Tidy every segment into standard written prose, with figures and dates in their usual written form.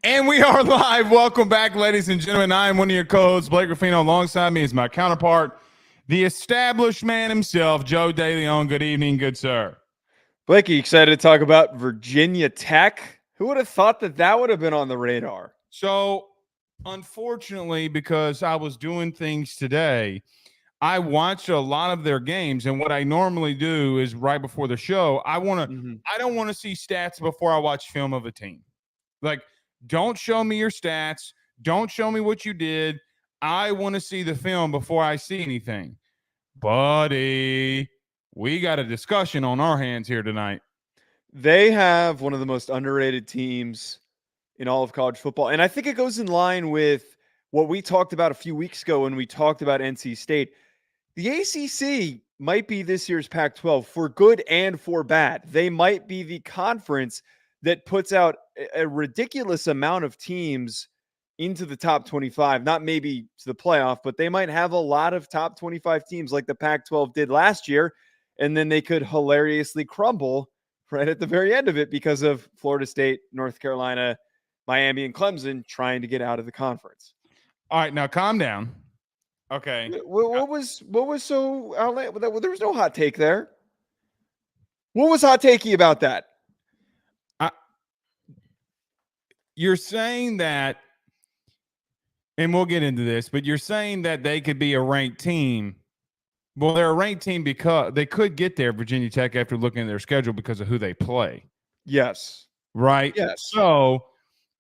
And we are live. Welcome back, ladies and gentlemen. I am one of your co-hosts, Blake Ruffino. Alongside me is my counterpart, the established man himself, Joe DeLeone. Good evening, good sir. Blakey, excited to talk about Virginia Tech? Who would have thought that would have been on the radar? So, unfortunately, because I was doing things today, I watched a lot of their games, and what I normally do is right before the show, I don't want to see stats before I watch film of a team. Like, don't show me your stats. Don't show me what you did. I want to see the film before I see anything. Buddy, we got a discussion on our hands here tonight. They have one of the most underrated teams in all of college football. And I think it goes in line with what we talked about a few weeks ago when we talked about NC State. The ACC might be this year's Pac-12 for good and for bad. They might be the conference that puts out a ridiculous amount of teams into the top 25, not maybe to the playoff, but they might have a lot of top 25 teams like the Pac-12 did last year, and then they could hilariously crumble right at the very end of it because of Florida State, North Carolina, Miami, and Clemson trying to get out of the conference. All right, now calm down. Okay. What was so outlandish? There was no hot take there. What was hot takey about that? You're saying that, and we'll get into this, but you're saying that they could be a ranked team. Well, they're a ranked team because they could get there, Virginia Tech, after looking at their schedule because of who they play. Yes. Right? Yes. So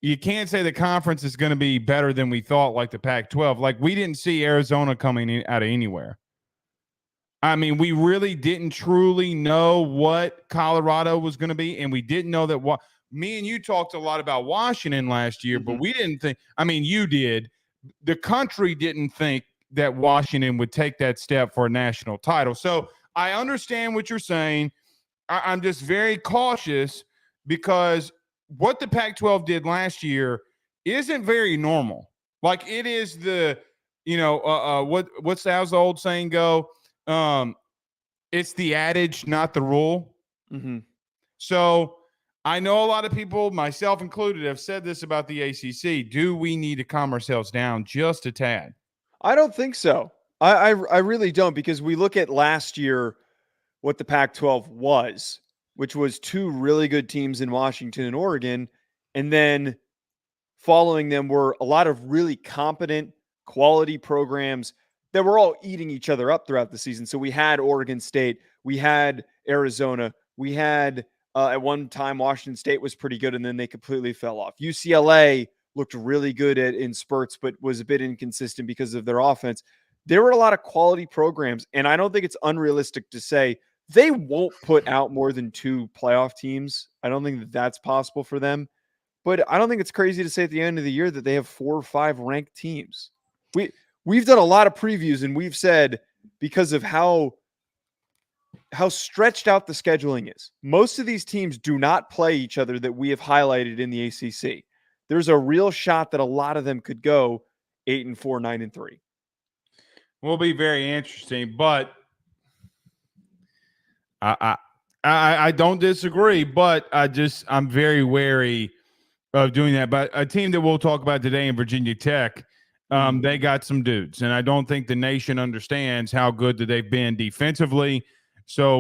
you can't say the conference is going to be better than we thought, like the Pac-12. Like, we didn't see Arizona coming out of anywhere. I mean, we really didn't truly know what Colorado was going to be, and we didn't know that what me and you talked a lot about Washington last year, but we didn't think – I mean, you did. The country didn't think that Washington would take that step for a national title. So I understand what you're saying. I'm just very cautious because what the Pac-12 did last year isn't very normal. Like, it is the, how's the old saying go? It's the adage, not the rule. Mm-hmm. So I know a lot of people, myself included, have said this about the ACC. Do we need to calm ourselves down just a tad? I don't think so. I really don't, because we look at last year what the Pac-12 was, which was two really good teams in Washington and Oregon, and then following them were a lot of really competent, quality programs that were all eating each other up throughout the season. So we had Oregon State, we had Arizona, we had at one time Washington State was pretty good, and then they completely fell off. UCLA looked really good in spurts, but was a bit inconsistent because of their offense. There were a lot of quality programs, and I don't think it's unrealistic to say they won't put out more than two playoff teams. I don't think that's possible for them, but I don't think it's crazy to say at the end of the year that they have 4 or 5 ranked teams. We've done a lot of previews, and we've said, because of how stretched out the scheduling is, most of these teams do not play each other that we have highlighted in the ACC. There's a real shot that a lot of them could go 8-4, 9-3. Will be very interesting, but I don't disagree, but I'm very wary of doing that. But a team that we'll talk about today in Virginia Tech, they got some dudes, and I don't think the nation understands how good that they've been defensively. So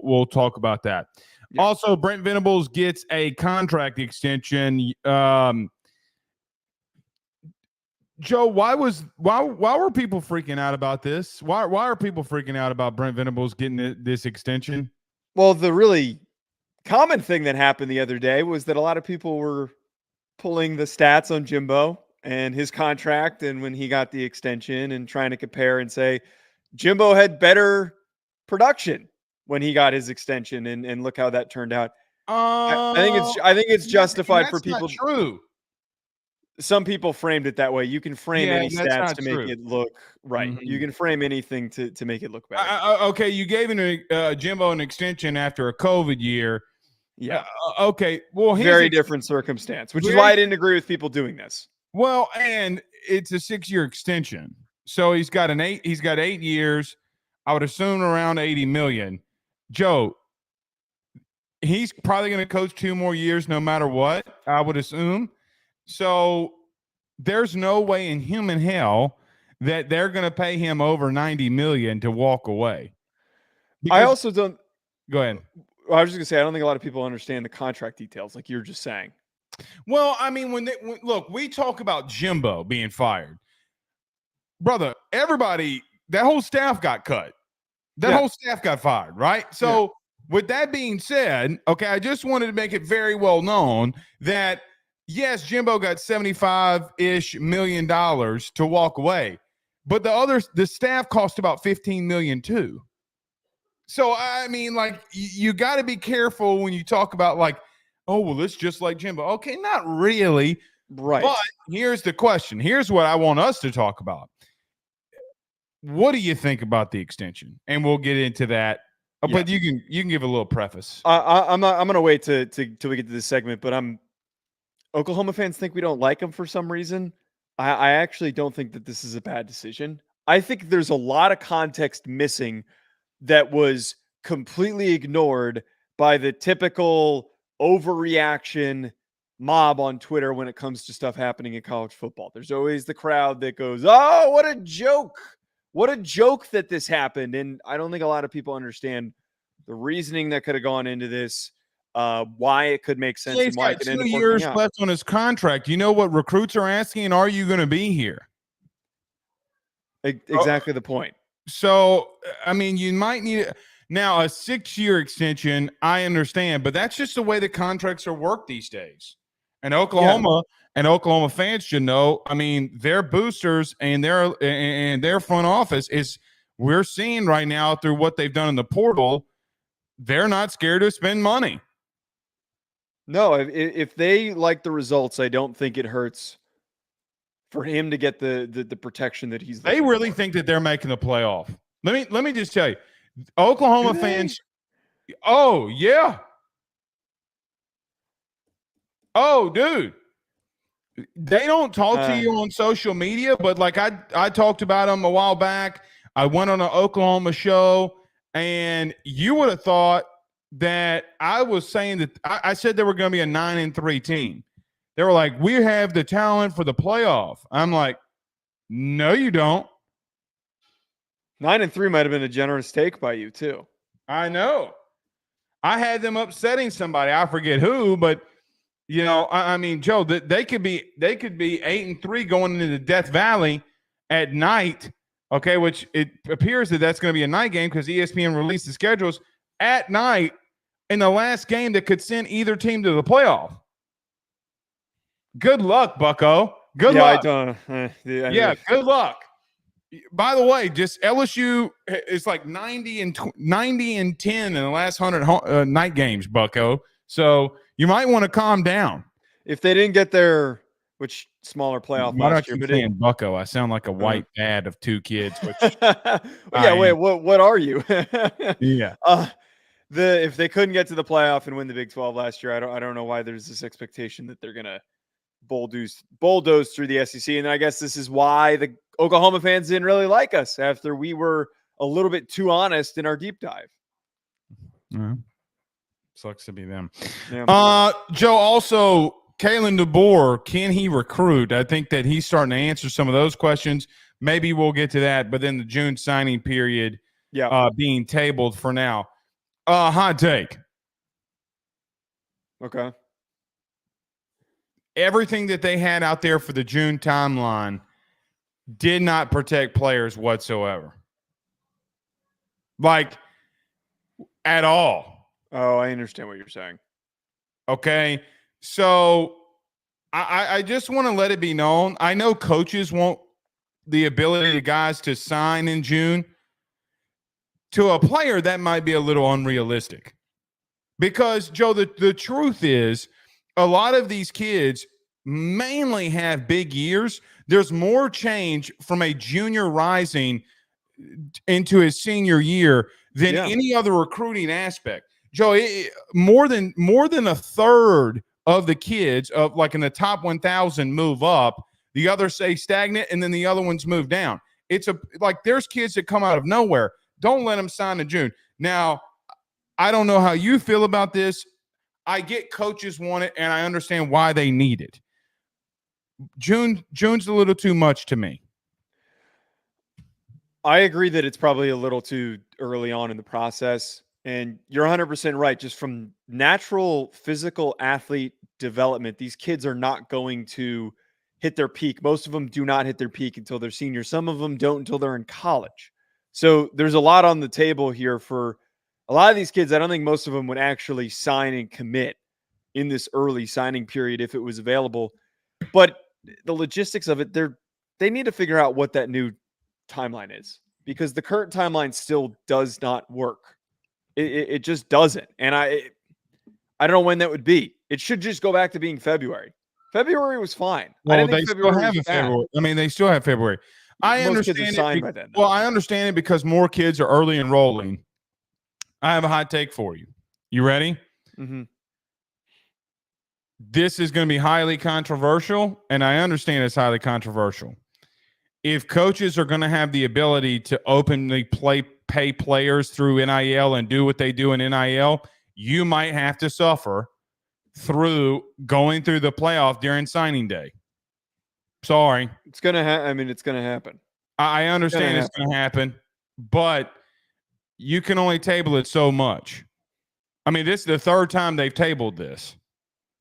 we'll talk about that. Yeah. Also, Brent Venables gets a contract extension. Joe, why were people freaking out about this? Why are people freaking out about Brent Venables getting this extension? Well, the really common thing that happened the other day was that a lot of people were pulling the stats on Jimbo and his contract and when he got the extension, and trying to compare and say Jimbo had better production when he got his extension, and look how that turned out. I think it's justified for people. Not true. Some people framed it that way. You can frame any stats to make it look right. You can frame anything to make it look better. Okay, you gave Jimbo an extension after a COVID year. Yeah. Okay. Well, very different circumstance, which is why I didn't agree with people doing this. Well, and it's a 6-year extension, so he's got 8 years. I would assume around $80 million. Joe, he's probably going to coach 2 more years, no matter what, I would assume. So there's no way in human hell that they're going to pay him over $90 million to walk away. I also don't. Go ahead. I was just gonna say I don't think a lot of people understand the contract details, like you're just saying. Well, I mean, look, we talk about Jimbo being fired, brother. Everybody, that whole staff got cut. That whole staff got fired, right? So, with that being said, okay, I just wanted to make it very well known that yes, Jimbo got $75-ish million to walk away, but the staff cost about $15 million too. So, I mean, like, you got to be careful when you talk about, like, oh, well, it's just like Jimbo. Okay, not really. Right. But here's the question. Here's what I want us to talk about. What do you think about the extension? And we'll get into that. Yeah. But you can give a little preface. I'm going to wait till we get to this segment, but Oklahoma fans think we don't like him for some reason. I actually don't think that this is a bad decision. I think there's a lot of context missing that was completely ignored by the typical overreaction mob on Twitter when it comes to stuff happening in college football. There's always the crowd that goes, "Oh, what a joke. What a joke that this happened." And I don't think a lot of people understand the reasoning that could have gone into this, why it could make sense, and why it could end up working out. 2 years left on his contract. You know what recruits are asking? Are you going to be here? Exactly the point. So, I mean, you might need it. Now, a 6-year extension, I understand, but that's just the way the contracts are worked these days. And Oklahoma fans should know, I mean, their boosters and their front office we're seeing right now through what they've done in the portal, they're not scared to spend money. No, if they like the results, I don't think it hurts for him to get the protection that he's. They really think that they're making the playoff. Let me just tell you, Oklahoma fans. Oh yeah. Oh, dude. They don't talk to you on social media, but like I talked about them a while back. I went on an Oklahoma show, and you would have thought that I was saying that I said they were going to be a 9-3 team. They were like, we have the talent for the playoff. I'm like, no, you don't. 9-3 might have been a generous take by you too. I know. I had them upsetting somebody. I forget who, but you know, I mean, Joe, they could be 8-3 going into the Death Valley at night. Okay, which it appears that that's going to be a night game because ESPN released the schedules at night in the last game that could send either team to the playoff. Good luck, Bucko. Good luck. Yeah, good luck. By the way, just LSU is like 90 and 10 in the last 100 night games, Bucko. So you might want to calm down. If they didn't get their smaller playoff last year, but saying Bucko, I sound like a white dad of 2 kids. Which wait, what are you? Yeah. If they couldn't get to the playoff and win the Big 12 last year, I don't know why there's this expectation that they're gonna bulldoze through the SEC. And I guess this is why the Oklahoma fans didn't really like us after we were a little bit too honest in our deep dive. Yeah. Sucks to be them. Yeah. Joe, also, Kalen DeBoer, can he recruit? I think that he's starting to answer some of those questions. Maybe we'll get to that, but then the June signing period being tabled for now. Hot take. Okay. Everything that they had out there for the June timeline did not protect players whatsoever. Like, at all. Oh, I understand what you're saying. Okay. So I just want to let it be known. I know coaches want the ability of guys to sign in June. To a player, that might be a little unrealistic. Because, Joe, the truth is, a lot of these kids mainly have big years. There's more change from a junior rising into his senior year than any other recruiting aspect. Joe, more than a third of the kids of like in the top 1,000 move up. The others stay stagnant, and then the other ones move down. It's there's kids that come out of nowhere. Don't let them sign in June. Now, I don't know how you feel about this. I get coaches want it, and I understand why they need it. June's a little too much to me. I agree that it's probably a little too early on in the process. And you're 100% right. Just from natural physical athlete development, these kids are not going to hit their peak. Most of them do not hit their peak until they're seniors. Some of them don't until they're in college. So there's a lot on the table here for a lot of these kids. I don't think most of them would actually sign and commit in this early signing period if it was available. But the logistics of it, they need to figure out what that new timeline is, because the current timeline still does not work. It just doesn't. And I don't know when that would be. It should just go back to being February. February was fine. Well, I didn't they think still February have was a February. I mean, they still have February. I Most kids are understand signed it. by then, though. Well, I understand it because more kids are early enrolling. I have a hot take for you. You ready? Mm-hmm. This is going to be highly controversial, and I understand it's highly controversial. If coaches are going to have the ability to openly pay players through NIL and do what they do in NIL, you might have to suffer through going through the playoff during signing day. Sorry. It's going to it's going to happen. I understand it's going to happen, but you can only table it so much. I mean, this is the third time they've tabled this.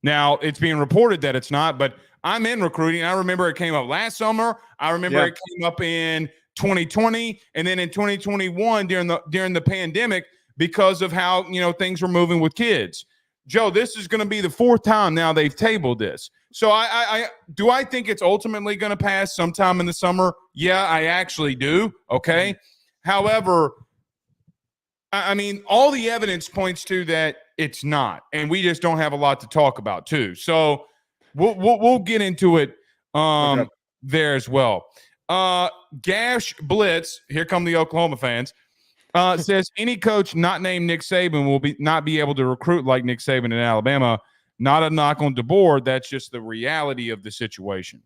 Now, it's being reported that it's not, but I'm in recruiting. I remember it came up last summer. I remember it came up in 2020 and then in 2021 during the pandemic because of how, things were moving with kids. Joe, this is going to be the fourth time now they've tabled this. So do I think it's ultimately going to pass sometime in the summer? Yeah, I actually do. Okay. However, I mean, all the evidence points to that it's not, and we just don't have a lot to talk about too. So we'll get into it there as well. Gash Blitz, here come the Oklahoma fans, says any coach not named Nick Saban will not be able to recruit like Nick Saban in Alabama. Not a knock on DeBoer. That's just the reality of the situation.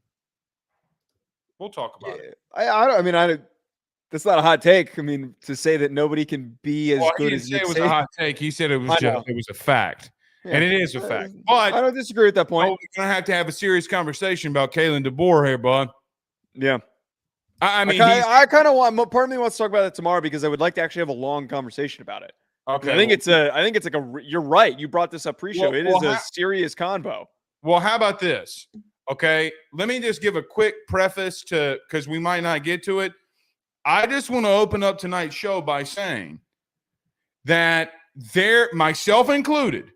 We'll talk about it. That's not a hot take. I mean, to say that nobody can be as good as Nick Saban. It was Saban. a hot take. He said it was a fact. Yeah. And it is a fact. But I don't disagree with that point. We're going to have a serious conversation about Kalen DeBoer here, bud. Yeah. I mean, I kind of want, part of me wants to talk about it tomorrow because I would like to actually have a long conversation about it. Okay. I think it's like you're right. You brought this up pre-show. It is a serious convo. Well, how about this? Okay. Let me just give a quick preface because we might not get to it. I just want to open up tonight's show by saying that myself included,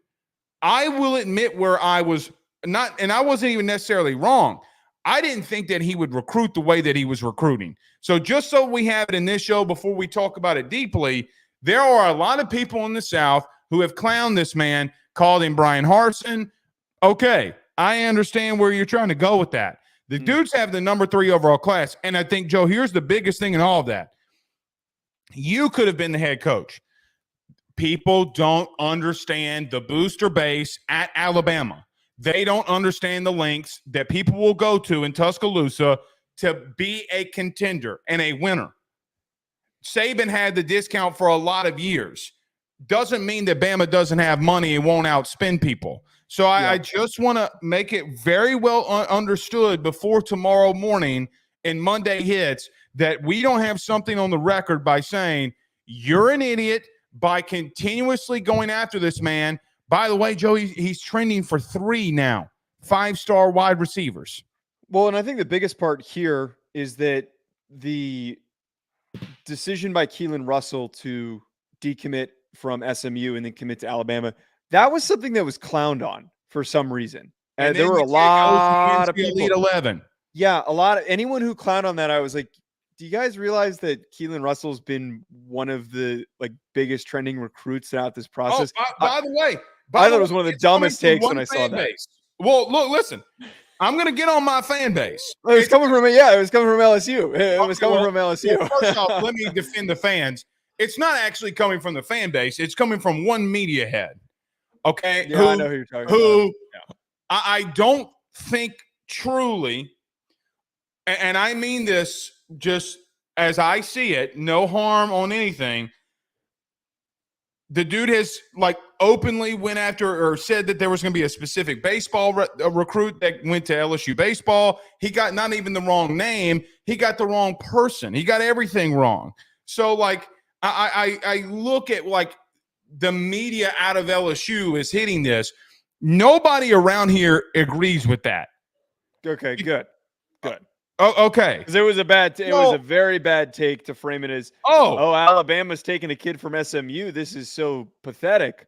I will admit where I was not, and I wasn't even necessarily wrong. I didn't think that he would recruit the way that he was recruiting. So just so we have it in this show before we talk about it deeply, there are a lot of people in the South who have clowned this man, called him Brian Harsin. Okay, I understand where you're trying to go with that. The dudes have the number 3 overall class. And I think, Joe, here's the biggest thing in all of that. You could have been the head coach. People don't understand the booster base at Alabama. They don't understand the lengths that people will go to in Tuscaloosa to be a contender and a winner. Saban had the discount for a lot of years. Doesn't mean that Bama doesn't have money and won't outspend people. So I just want to make it very well understood before tomorrow morning and Monday hits that we don't have something on the record by saying you're an idiot by continuously going after this man. By the way, Joe, he's trending for 3 now, 5-star wide receivers. Well, and I think the biggest part here is that the decision by Keelan Russell to decommit from SMU and then commit to Alabama, that was something that was clowned on for some reason. And there were a lot of people. Elite 11. Yeah, anyone who clowned on that, I was like, do you guys realize that Keelan Russell's been one of the biggest trending recruits throughout this process? Oh, by the way, I thought it was one of the dumbest takes when I saw that. Well, look, listen. I'm going to get on my fan base. It was coming from LSU. It was coming from LSU. Well, first off, let me defend the fans. It's not actually coming from the fan base. It's coming from one media head. Okay? Yeah, I know who you're talking about. Yeah. I don't think truly, and I mean this just as I see it, no harm on anything. The dude has like openly went after or said that there was going to be a specific baseball recruit that went to LSU baseball. He got not even the wrong name. He got the wrong person. He got everything wrong. So like I look at like the media out of LSU is hitting this. Nobody around here agrees with that. Okay, good. Oh, okay. Because it was it was a very bad take to frame it as, oh, Alabama's taking a kid from SMU. This is so pathetic.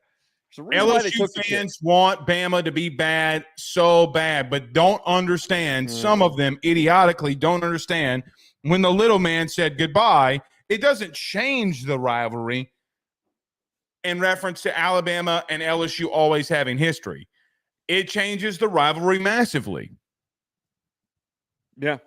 LSU fans want Bama to be bad so bad, but don't understand. Some of them idiotically don't understand when the little man said goodbye. It doesn't change the rivalry in reference to Alabama and LSU always having history. It changes the rivalry massively. Yeah.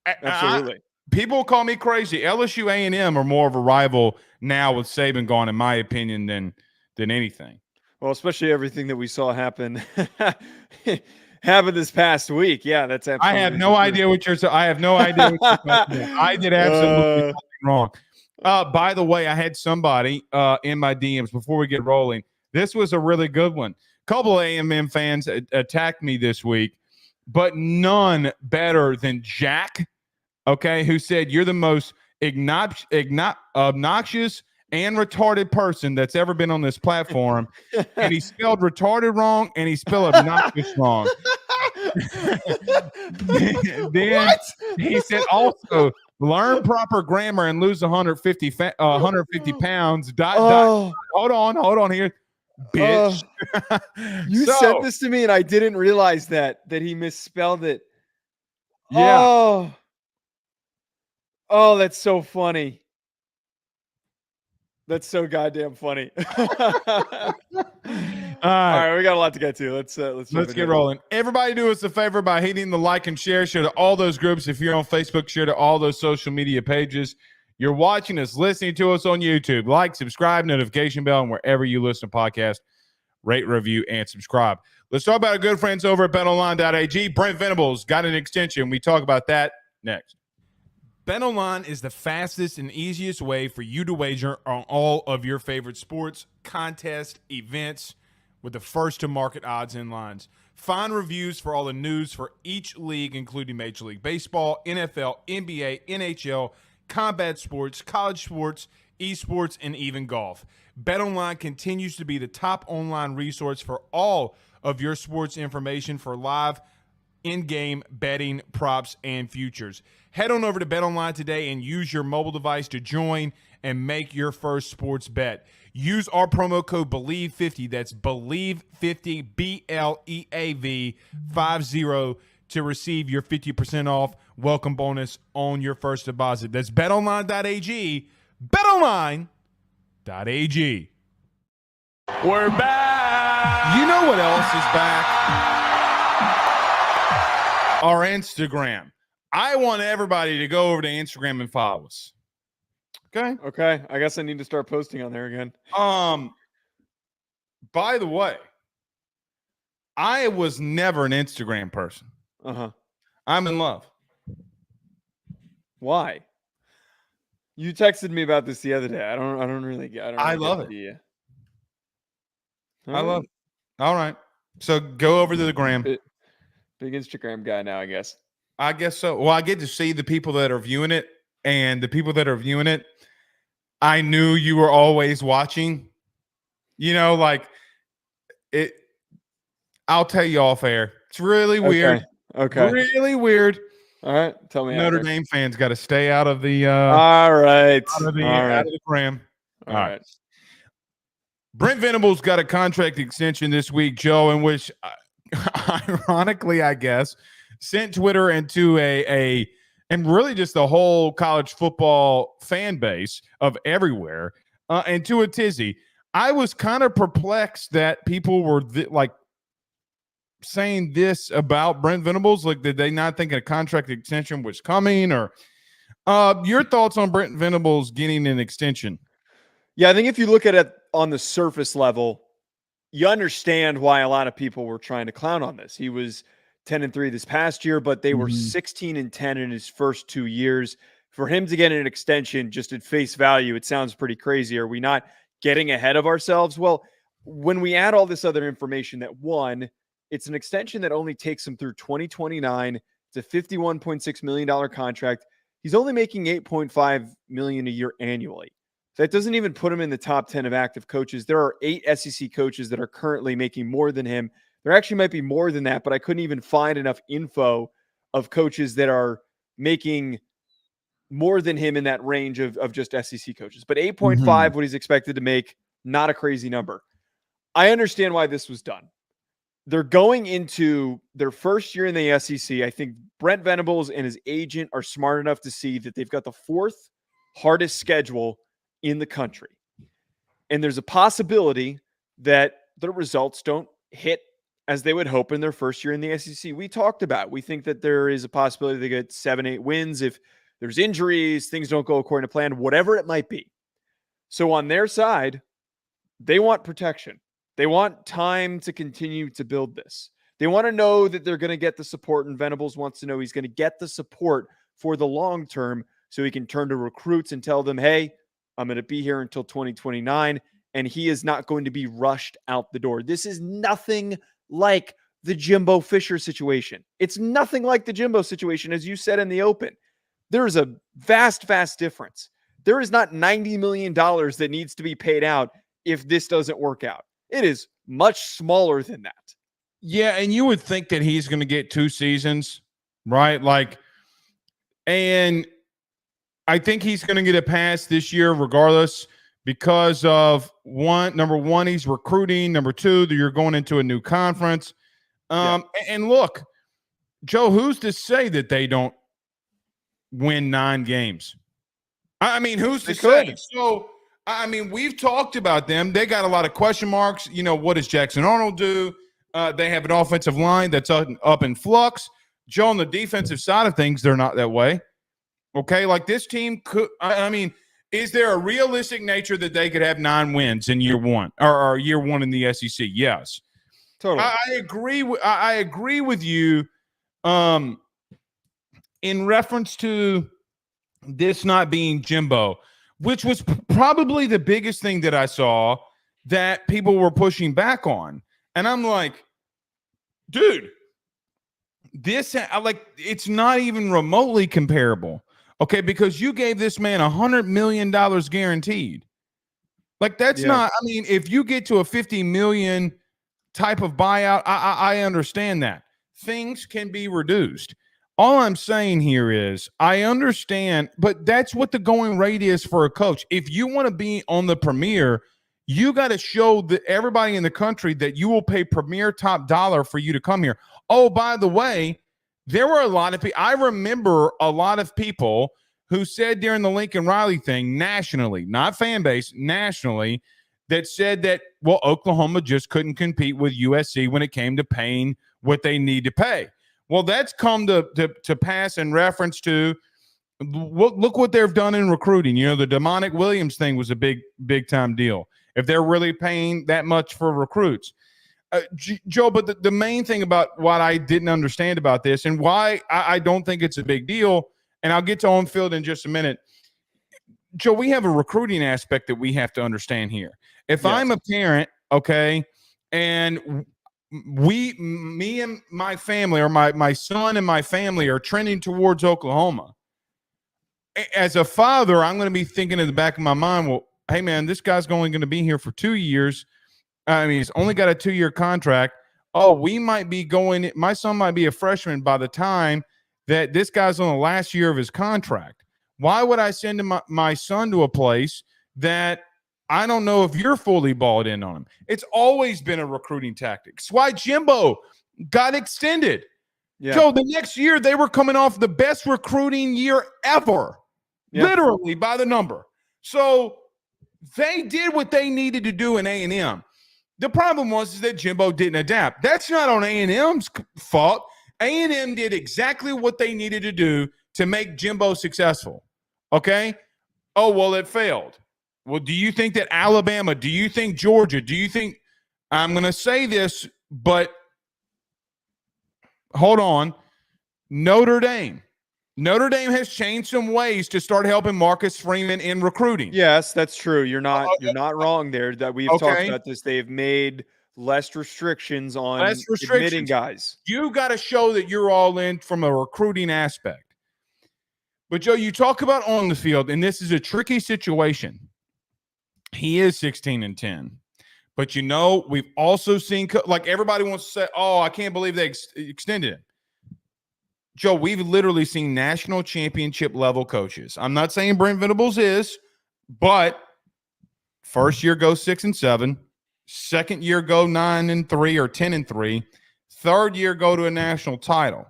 Absolutely. People call me crazy. LSU A&M are more of a rival now with Saban gone, in my opinion, than anything. Well, especially everything that we saw happen this past week. Yeah, that's absolutely. I have no idea what you're. I have no idea what you're talking about. I did absolutely nothing wrong. By the way, I had somebody in my DMs before we get rolling. This was a really good one. A couple of A&M fans attacked me this week, but none better than Jack. Okay, who said you're the most obnoxious and retarded person that's ever been on this platform. And he spelled retarded wrong and he spelled obnoxious wrong. Then he said also learn proper grammar and lose 150 pounds. Hold on here, bitch. You sent this to me and I didn't realize that he misspelled it. Yeah. Oh, that's so funny. That's so goddamn funny. All right, we got a lot to get to. Let's get rolling. Everybody do us a favor by hitting the like and share to all those groups. If you're on Facebook, share to all those social media pages. You're watching us, listening to us on YouTube. Like, subscribe, notification bell, and wherever you listen to podcasts, rate, review, and subscribe. Let's talk about our good friends over at betonline.ag. Brent Venables got an extension. We talk about that next. BetOnline is the fastest and easiest way for you to wager on all of your favorite sports, contests, events with the first-to-market odds and lines. Find reviews for all the news for each league, including Major League Baseball, NFL, NBA, NHL, combat sports, college sports, esports, and even golf. BetOnline continues to be the top online resource for all of your sports information for live in-game betting, props, and futures. Head on over to BetOnline today and use your mobile device to join and make your first sports bet. Use our promo code BELIEVE50, that's BELIEVE50, BLEAV 50, to receive your 50% off welcome bonus on your first deposit. That's betonline.ag, betonline.ag. We're back. You know what else is back? Our Instagram. I want everybody to go over to Instagram and follow us. Okay. I guess I need to start posting on there again. By the way, I was never an Instagram person. I'm in love. Why? You texted me about this the other day. I love it. Yeah. I love it. All right. So go over to the gram. Big Instagram guy now, I guess. I guess so. Well, I get to see the people that are viewing it, and the people that are viewing it, I knew you were always watching. You know, like it. I'll tell you off air. It's really weird. Okay. Really weird. All right. Tell me. Notre Dame fans got to stay out of the. All right. Out of the gram. All right. Brent Venables got a contract extension this week, Joe, in which, ironically, I guess, sent Twitter into and really just the whole college football fan base of everywhere into a tizzy. I was kind of perplexed that people were saying this about Brent Venables. Like, did they not think a contract extension was coming? Or your thoughts on Brent Venables getting an extension? Yeah, I think if you look at it on the surface level, you understand why a lot of people were trying to clown on this. He was 10-3 this past year, but they were 16-10 in his first 2 years. For him to get an extension just at face value, it sounds pretty crazy. Are we not getting ahead of ourselves. Well, when we add all this other information, that one, it's an extension that only takes him through 2029. It's a $51.6 million contract. He's only making $8.5 million a year annually. That doesn't even put him in the top 10 of active coaches. There are 8 SEC coaches that are currently making more than him. There actually might be more than that, but I couldn't even find enough info of coaches that are making more than him in that range of just SEC coaches. But 8.5, what he's expected to make, not a crazy number. I understand why this was done. They're going into their first year in the SEC. I think Brent Venables and his agent are smart enough to see that they've got the 4th hardest schedule in the country. And there's a possibility that the results don't hit as they would hope in their first year in the SEC. We talked about, we think that there is a possibility they get 7-8 wins if there's injuries, things don't go according to plan, whatever it might be. So on their side, they want protection. They want time to continue to build this. They want to know that they're going to get the support, and Venables wants to know he's going to get the support for the long term so he can turn to recruits and tell them, hey, I'm going to be here until 2029, and he is not going to be rushed out the door. This is nothing like the Jimbo Fisher situation. It's nothing like the Jimbo situation, as you said in the open. There is a vast, vast difference. There is not $90 million that needs to be paid out if this doesn't work out. It is much smaller than that. Yeah, and you would think that he's going to get 2 seasons, right? And I think he's going to get a pass this year regardless because of number one, he's recruiting. Number 2, that you're going into a new conference. And look, Joe, who's to say that they don't win 9 games? I mean, who's to say? So, I mean, we've talked about them. They got a lot of question marks. You know, what does Jackson Arnold do? They have an offensive line that's up in flux. Joe, on the defensive side of things, they're not that way. Okay, like this team could – I mean, is there a realistic nature that they could have 9 wins in year one or year one in the SEC? Yes. Totally. I agree with you in reference to this not being Jimbo, which was probably the biggest thing that I saw that people were pushing back on. And I'm like, dude, it's not even remotely comparable. Okay, because you gave this man $100 million guaranteed. Like, that's not, I mean, if you get to a $50 million type of buyout, I understand that. Things can be reduced. All I'm saying here is I understand, but that's what the going rate is for a coach. If you want to be on the premier, you got to show everybody in the country that you will pay premier top dollar for you to come here. Oh, by the way, there were a lot of people. I remember a lot of people who said during the Lincoln Riley thing nationally, not fan base, nationally, that said that, well, Oklahoma just couldn't compete with USC when it came to paying what they need to pay. Well, that's come to pass in reference to look what they've done in recruiting. You know, the Demonic Williams thing was a big time deal. If they're really paying that much for recruits. Joe, but the main thing about what I didn't understand about this and why I don't think it's a big deal, and I'll get to on field in just a minute. Joe, we have a recruiting aspect that we have to understand here. If I'm a parent, okay, and me and my family, or my son and my family are trending towards Oklahoma, as a father, I'm going to be thinking in the back of my mind, well, hey, man, this guy's only going to be here for 2 years. I mean, he's only got a 2-year contract. Oh, we might be going – my son might be a freshman by the time that this guy's on the last year of his contract. Why would I send my son to a place that I don't know if you're fully balled in on him? It's always been a recruiting tactic. It's why Jimbo got extended. Yeah. So the next year they were coming off the best recruiting year ever, literally by the number. So they did what they needed to do in A&M. The problem was that Jimbo didn't adapt. That's not on A&M's fault. A&M did exactly what they needed to do to make Jimbo successful. Okay? Oh, well, it failed. Well, do you think that Alabama, do you think Georgia, do you think – I'm going to say this, but hold on. Notre Dame, Notre Dame has changed some ways to start helping Marcus Freeman in recruiting. Yes, that's true. You're not wrong there. That we've talked about this. They've made less restrictions on admitting guys. You got to show that you're all in from a recruiting aspect. But Joe, you talk about on the field, and this is a tricky situation. He is 16-10. But we've also seen, like, everybody wants to say, oh, I can't believe they extended it. Joe, we've literally seen national championship level coaches. I'm not saying Brent Venables is, but first year go 6-7, second year go 9-3 or 10-3, third year go to a national title.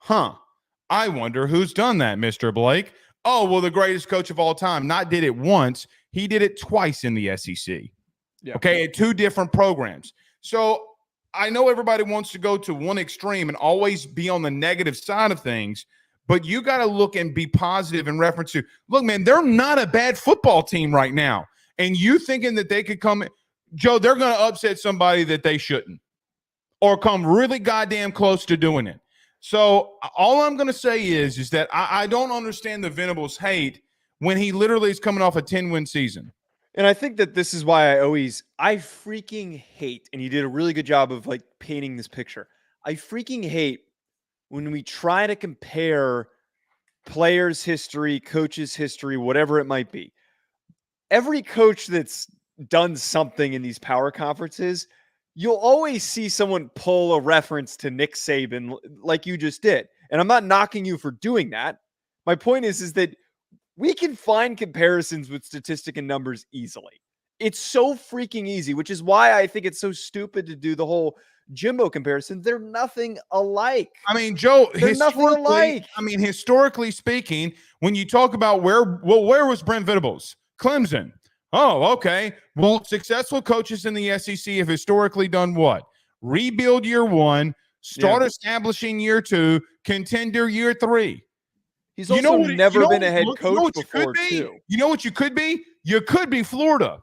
I wonder who's done that, Mr. Blake. Oh, well, the greatest coach of all time not did it once. He did it twice in the SEC. Yeah. Okay, at 2 different programs. So I know everybody wants to go to one extreme and always be on the negative side of things, but you got to look and be positive in reference to, look, man, they're not a bad football team right now. And you thinking that they could come, Joe, they're going to upset somebody that they shouldn't or come really goddamn close to doing it. So all I'm going to say is that I don't understand the Venables hate when he literally is coming off a 10-win season. And I think that this is why I freaking hate, and you did a really good job of like painting this picture. I freaking hate when we try to compare players' history, coaches' history, whatever it might be. Every coach that's done something in these power conferences, you'll always see someone pull a reference to Nick Saban like you just did. And I'm not knocking you for doing that. My point is that we can find comparisons with statistic and numbers easily. It's so freaking easy, which is why I think it's so stupid to do the whole Jimbo comparison. They're nothing alike. I mean, Joe, historically speaking, when you talk about where was Brent Venables? Clemson. Oh, okay. Well, successful coaches in the SEC have historically done what? Rebuild year 1, start establishing year 2, contender year 3. He's also never been a head coach before, too. You know what you could be? You could be Florida.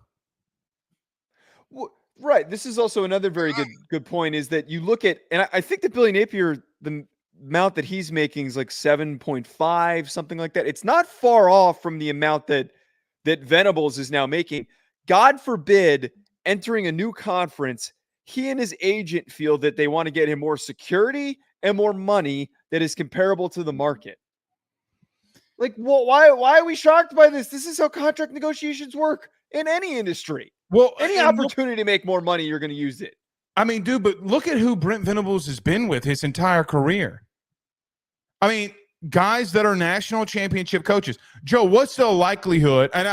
Well, right. This is also another very good point is that you look at, and I think that Billy Napier, the amount that he's making is like 7.5, something like that. It's not far off from the amount that Venables is now making. God forbid, entering a new conference, he and his agent feel that they want to get him more security and more money that is comparable to the market. Like, well, why are we shocked by this? This is how contract negotiations work in any industry. Well, any opportunity to make more money, you're going to use it. I mean, dude, but look at who Brent Venables has been with his entire career. I mean, guys that are national championship coaches. Joe, what's the likelihood? And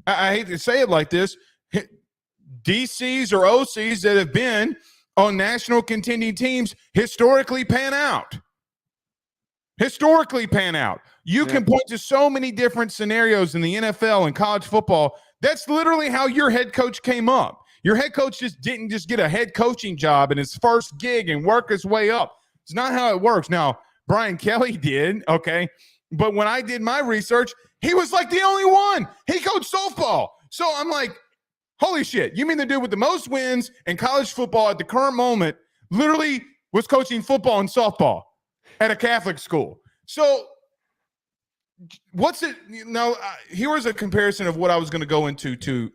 I hate to say it like this, DCs or OCs that have been on national contending teams historically pan out. You can point to so many different scenarios in the NFL and college football. That's literally how your head coach came up. Your head coach didn't get a head coaching job in his first gig and work his way up. It's not how it works. Now, Brian Kelly did, okay? But when I did my research, he was like the only one. He coached softball. So I'm like, holy shit. You mean the dude with the most wins in college football at the current moment literally was coaching football and softball at a Catholic school. So what's it? Here was a comparison of what I was going to go into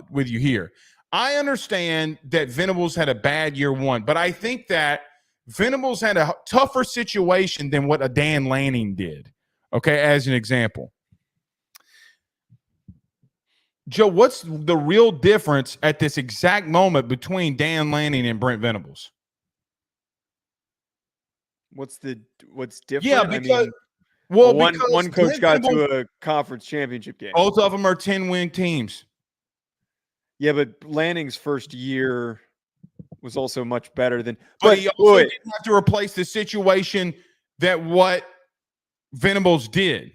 with you here. I understand that Venables had a bad year 1, but I think that Venables had a tougher situation than what a Dan Lanning did. Okay, as an example. Joe, what's the real difference at this exact moment between Dan Lanning and Brent Venables? What's different? Yeah, because one coach got to a conference championship game. Both of them are 10-win teams. Yeah, but Lanning's first year was also much better than. But he also didn't have to replace the situation that what Venables did.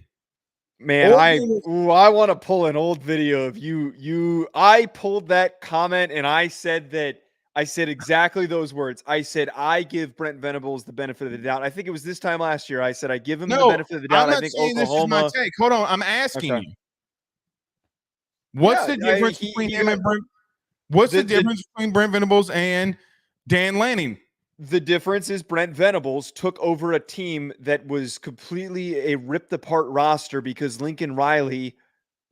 Man, I want to pull an old video of you. I pulled that comment and I said exactly those words. I said, I give Brent Venables the benefit of the doubt. I think it was this time last year. I said, I give him the benefit of the doubt. I think Oklahoma. This is my take. Hold on. I'm asking you. What's the difference between him and Brent? What's the difference between Brent Venables and Dan Lanning? The difference is Brent Venables took over a team that was completely a ripped apart roster because Lincoln Riley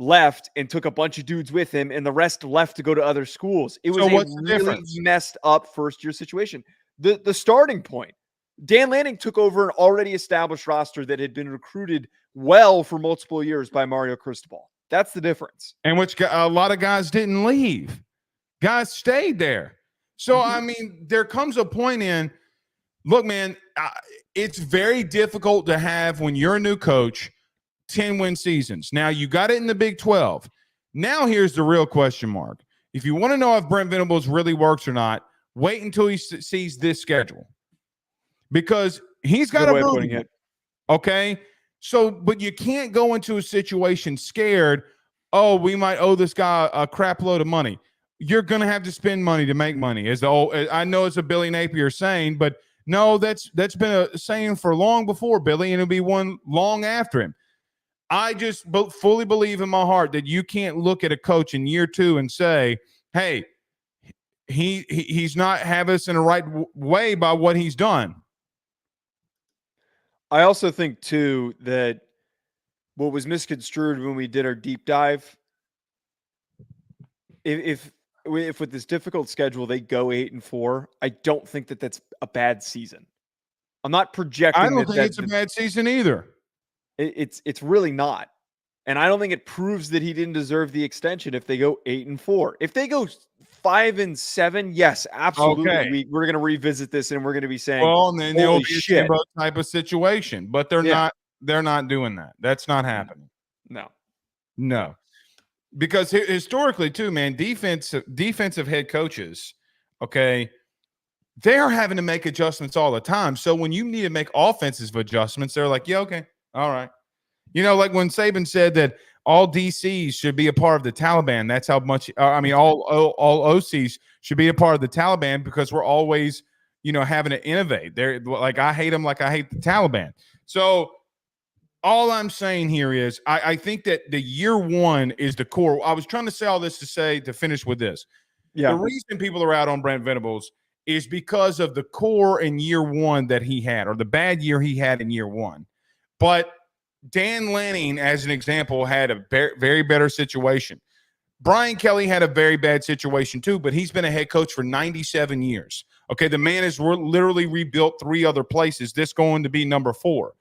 left and took a bunch of dudes with him, and the rest left to go to other schools. It was So a what's the really difference? messed up first year situation. The starting point, Dan Lanning took over an already established roster that had been recruited well for multiple years by Mario Cristobal. That's the difference. And which a lot of guys didn't leave. Guys stayed there. So, I mean, there comes a point in, look, man, it's very difficult to have, when you're a new coach, 10-win seasons. Now, you got it in the Big 12. Now, here's the real question mark. If you want to know if Brent Venables really works or not, wait until he sees this schedule. Because he's got a way of brutal putting it. Okay? So, but you can't go into a situation scared, oh, we might owe this guy a crap load of money. You're going to have to spend money to make money. I know it's a Billy Napier saying, but no, that's been a saying for long before Billy, and it'll be one long after him. I just fully believe in my heart that you can't look at a coach in year 2 and say, hey, he's not have us in the right way by what he's done. I also think, too, that what was misconstrued when we did our deep dive, if with this difficult schedule they go 8-4, I don't think that that's a bad season. I'm not projecting. I don't think it's a bad season either. It's really not, and I don't think it proves that he didn't deserve the extension if they go 8-4. If they go 5-7, yes, absolutely. Okay. We're going to revisit this and we're going to be saying, well, and then there'll be shit. a steamboat type of situation, but they're not. They're not doing that. That's not happening. No. Because historically, too, man, defensive head coaches, okay, they are having to make adjustments all the time. So when you need to make offensive adjustments, they're like, yeah, okay, all right. You know, like when Saban said that all DCs should be a part of the Taliban. That's how much. All OCs should be a part of the Taliban because we're always, having to innovate. They're like, I hate them like I hate the Taliban. So all I'm saying here is I think that the year 1 is the core. I was trying to say all this to finish with this. Yeah. The reason people are out on Brent Venables is because of the core in year 1 that he had, or the bad year he had in year 1. But Dan Lanning, as an example, had a very better situation. Brian Kelly had a very bad situation too, but he's been a head coach for 97 years. Okay, the man has literally rebuilt 3 other places. This going to be number 4.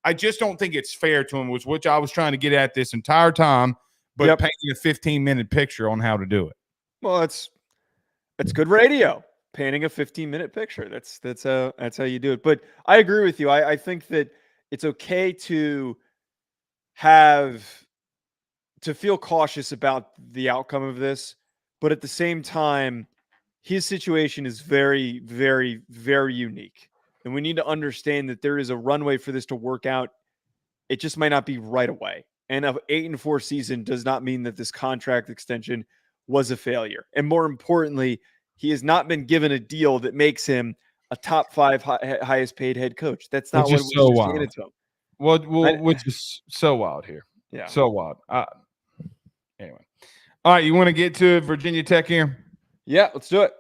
I just don't think it's fair to him, which I was trying to get at this entire time, but painting a 15-minute picture on how to do it. Well, that's good radio. Painting a 15-minute picture. That's how you do it. But I agree with you. I think that it's okay to feel cautious about the outcome of this, but at the same time, his situation is very, very, very unique. And we need to understand that there is a runway for this to work out. It just might not be right away. And an 8-4 season does not mean that this contract extension was a failure. And more importantly, he has not been given a deal that makes him a top 5 highest paid head coach. That's not what was just handed to him. Which is so wild here. Yeah. So wild. Anyway. All right, you want to get to Virginia Tech here? Yeah, let's do it.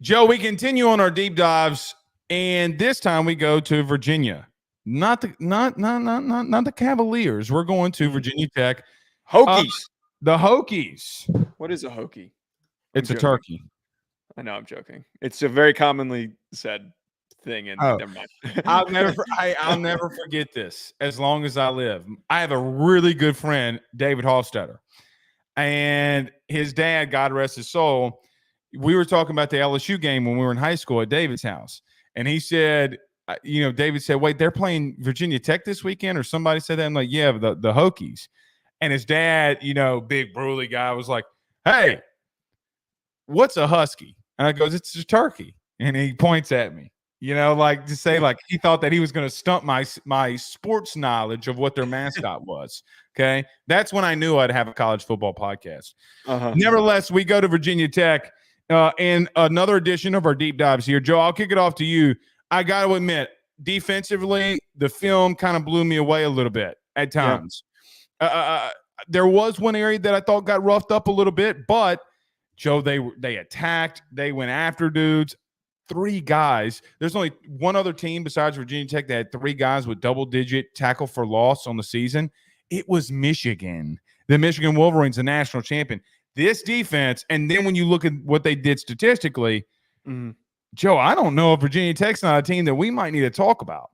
Joe, we continue on our deep dives, and this time we go to Virginia. Not the Cavaliers. We're going to Virginia Tech. Hokies. The Hokies. What is a Hokie? It's a turkey. I know, I'm joking. It's a very commonly said thing, and never mind. I'll never forget this as long as I live. I have a really good friend, David Hofstadter, and his dad, God rest his soul. We were talking about the LSU game when we were in high school at David's house, and he said, David said, "Wait, they're playing Virginia Tech this weekend," or somebody said that. I'm like, "Yeah, the Hokies." And his dad, big burly guy, was like, "Hey, what's a husky?" And I goes, "It's a turkey." And he points at me, like to say, like he thought that he was going to stump my sports knowledge of what their mascot was. Okay, that's when I knew I'd have a college football podcast. Nevertheless, we go to Virginia Tech, and another edition of our deep dives here. Joe, I'll kick it off to you. I got to admit, defensively, the film kind of blew me away a little bit at times. Yeah. There was one area that I thought got roughed up a little bit, but Joe, they attacked, they went after dudes. 3 guys. There's only one other team besides Virginia Tech that had 3 guys with double-digit tackle for loss on the season. It was Michigan. The Michigan Wolverines, the national champion. This defense, and then when you look at what they did statistically, Joe, I don't know if Virginia Tech's not a team that we might need to talk about.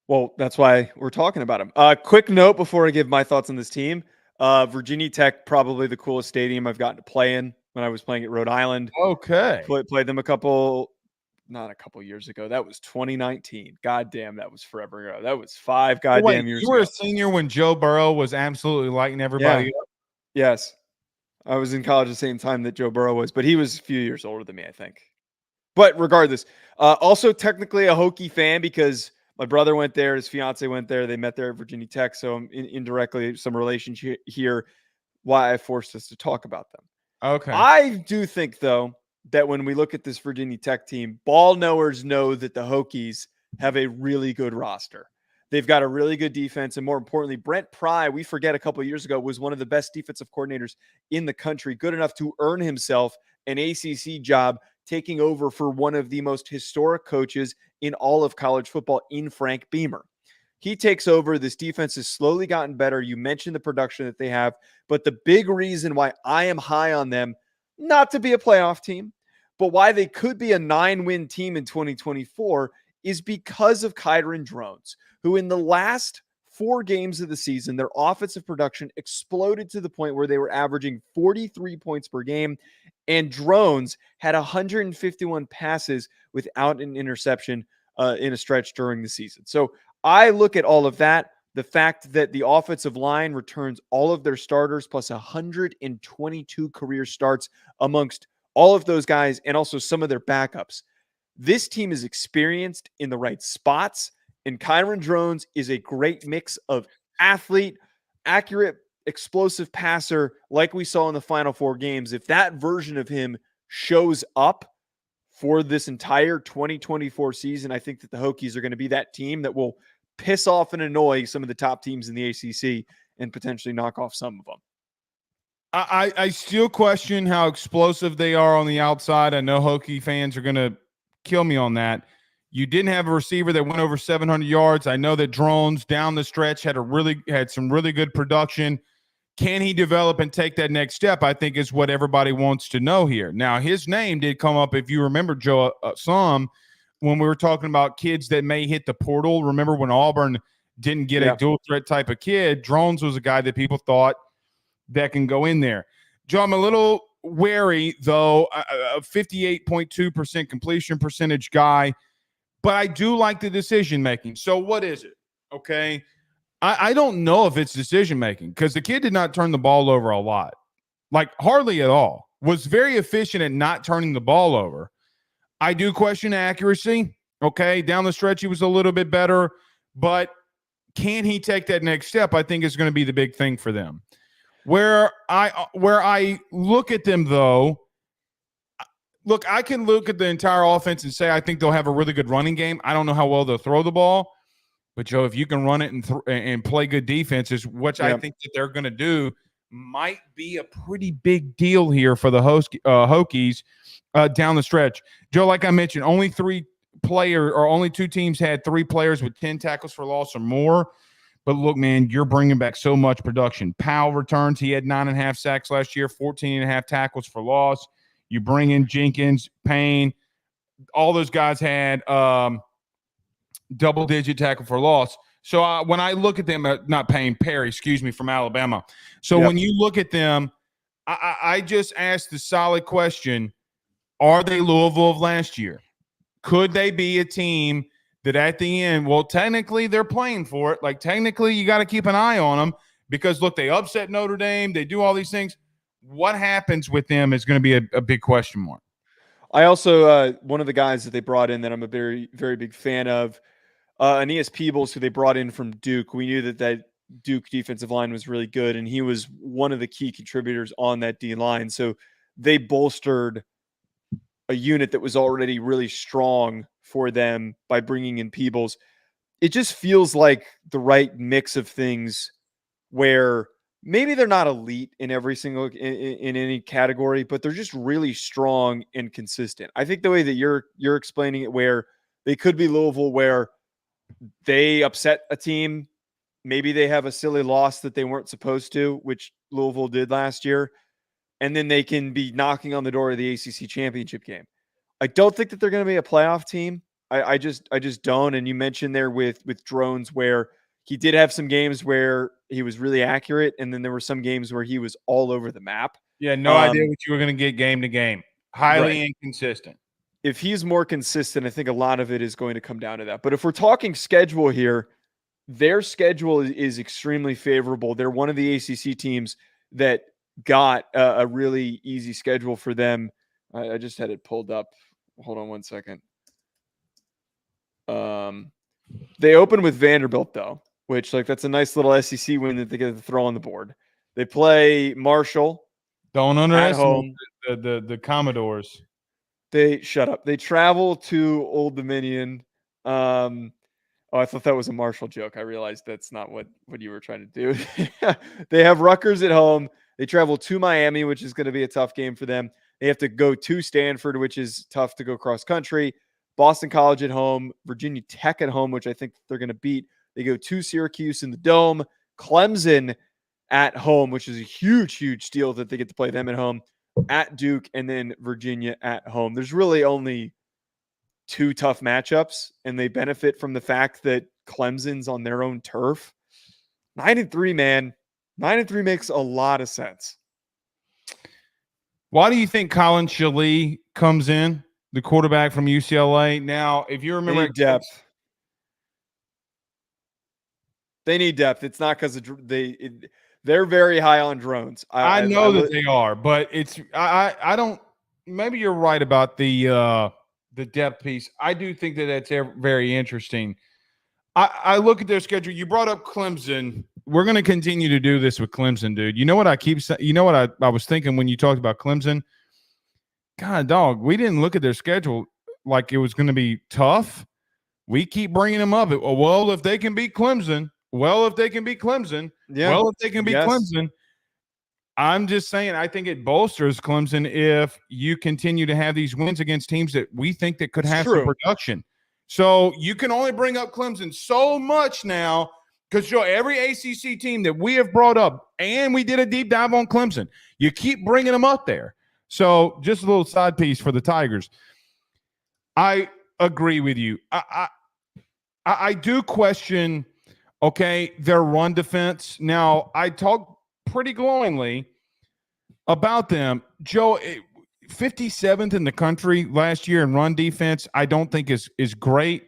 Well, that's why we're talking about them. Quick note before I give my thoughts on this team. Virginia Tech, probably the coolest stadium I've gotten to play in when I was playing at Rhode Island. Okay. Played them not a couple years ago. That was 2019. God damn, that was forever ago. That was 5 goddamn years ago. You were a senior when Joe Burrow was absolutely lighting everybody up? Yes. I was in college at the same time that Joe Burrow was, but he was a few years older than me, I think. But regardless, also technically a Hokie fan because my brother went there, his fiance went there, they met there at Virginia Tech, so indirectly some relationship here why I forced us to talk about them. Okay. I do think, though, that when we look at this Virginia Tech team, ball knowers know that the Hokies have a really good roster. They've got a really good defense, and more importantly, Brent Pry, we forget a couple of years ago, was one of the best defensive coordinators in the country, good enough to earn himself an ACC job, taking over for one of the most historic coaches in all of college football in Frank Beamer. He takes over. This defense has slowly gotten better. You mentioned the production that they have, but the big reason why I am high on them, not to be a playoff team, but why they could be a 9-win team in 2024 is because of Kyron Drones, who in the last 4 games of the season, their offensive production exploded to the point where they were averaging 43 points per game, and Drones had 151 passes without an interception in a stretch during the season. So I look at all of that, the fact that the offensive line returns all of their starters plus 122 career starts amongst all of those guys and also some of their backups. This team is experienced in the right spots, and Kyron Drones is a great mix of athlete, accurate, explosive passer like we saw in the final 4 games. If that version of him shows up for this entire 2024 season, I think that the Hokies are going to be that team that will piss off and annoy some of the top teams in the ACC and potentially knock off some of them. I still question how explosive they are on the outside. I know Hokie fans are going to kill me on that. You didn't have a receiver that went over 700 yards. I know that Drones down the stretch had some really good production. Can he develop and take that next step? I think is what everybody wants to know here. Now, his name did come up, if you remember, Joe, some when we were talking about kids that may hit the portal. Remember when Auburn didn't get a dual threat type of kid? Drones was a guy that people thought that can go in there. Joe, I'm a little wary, though, a 58.2% completion percentage guy, but I do like the decision making. So what is it? Okay. I don't know if it's decision making because the kid did not turn the ball over a lot, like hardly at all. Was very efficient at not turning the ball over. I do question accuracy. Okay. Down the stretch, he was a little bit better, but can he take that next step? I think is going to be the big thing for them. Where I look at them, though, look, I can look at the entire offense and say I think they'll have a really good running game. I don't know how well they'll throw the ball, but Joe, if you can run it and play good defenses, which I think that they're going to do, might be a pretty big deal here for the Hokies down the stretch. Joe, like I mentioned, only 2 teams had 3 players with 10 tackles for loss or more. But look, man, you're bringing back so much production. Powell returns. He had 9.5 sacks last year, 14.5 tackles for loss. You bring in Jenkins, Payne. All those guys had double-digit tackle for loss. So when I look at them, not Payne, Perry, from Alabama. So when you look at them, I just asked the solid question, are they Louisville of last year? Could they be a team that at the end, well, technically they're playing for it. Like technically you got to keep an eye on them because look, they upset Notre Dame. They do all these things. What happens with them is going to be a big question mark. I also, one of the guys that they brought in that I'm a very, very big fan of, Aeneas Peebles, who they brought in from Duke. We knew that Duke defensive line was really good, and he was one of the key contributors on that D line. So they bolstered a unit that was already really strong for them by bringing in Peebles. It just feels like the right mix of things where maybe they're not elite in every single in any category, but they're just really strong and consistent. I think the way that you're explaining it, where they could be Louisville, where they upset a team, maybe they have a silly loss that they weren't supposed to, which Louisville did last year, and then they can be knocking on the door of the ACC championship game. I don't think that they're going to be a playoff team. I just don't. And you mentioned there with Drones, where he did have some games where he was really accurate, and then there were some games where he was all over the map. Yeah, no idea what you were going to get game to game. Highly inconsistent. If he's more consistent, I think a lot of it is going to come down to that. But if we're talking schedule here, their schedule is extremely favorable. They're one of the ACC teams that got a really easy schedule for them. I just had it pulled up. Hold on one second. They open with Vanderbilt, though, which that's a nice little SEC win that they get to throw on the board. They play Marshall. Don't underestimate the Commodores. They shut up. They travel to Old Dominion. Oh, I thought that was a Marshall joke. I realized that's not what you were trying to do. They have Rutgers at home. They travel to Miami, which is going to be a tough game for them. They have to go to Stanford, which is tough to go cross country. Boston College at home. Virginia Tech at home, which I think they're going to beat. They go to Syracuse in the Dome. Clemson at home, which is a huge, huge deal that they get to play them at home. At Duke, and then Virginia at home. There's really only 2 tough matchups, and they benefit from the fact that Clemson's on their own turf. 9-3, man. 9-3 makes a lot of sense. Why do you think Colin Shalee comes in, the quarterback from UCLA? Now, if you remember, they need depth. They need depth. It's not because they're very high on Drones. I know that they are, but it's I don't. Maybe you're right about the depth piece. I do think that that's very interesting. I look at their schedule. You brought up Clemson. We're going to continue to do this with Clemson, dude. You know what I keep saying? You know what I was thinking when you talked about Clemson? God, dog, we didn't look at their schedule like it was going to be tough. We keep bringing them up. Well, if they can beat Clemson. Well, if they can beat Clemson. Yeah. Well, if they can beat Clemson. I'm just saying, I think it bolsters Clemson if you continue to have these wins against teams that we think that could have some production. So you can only bring up Clemson so much now because every ACC team that we have brought up, and we did a deep dive on Clemson, you keep bringing them up there. So just a little side piece for the Tigers. I agree with you. I do question, their run defense. Now, I talked pretty glowingly about them. Joe, 57th in the country last year in run defense, I don't think is great.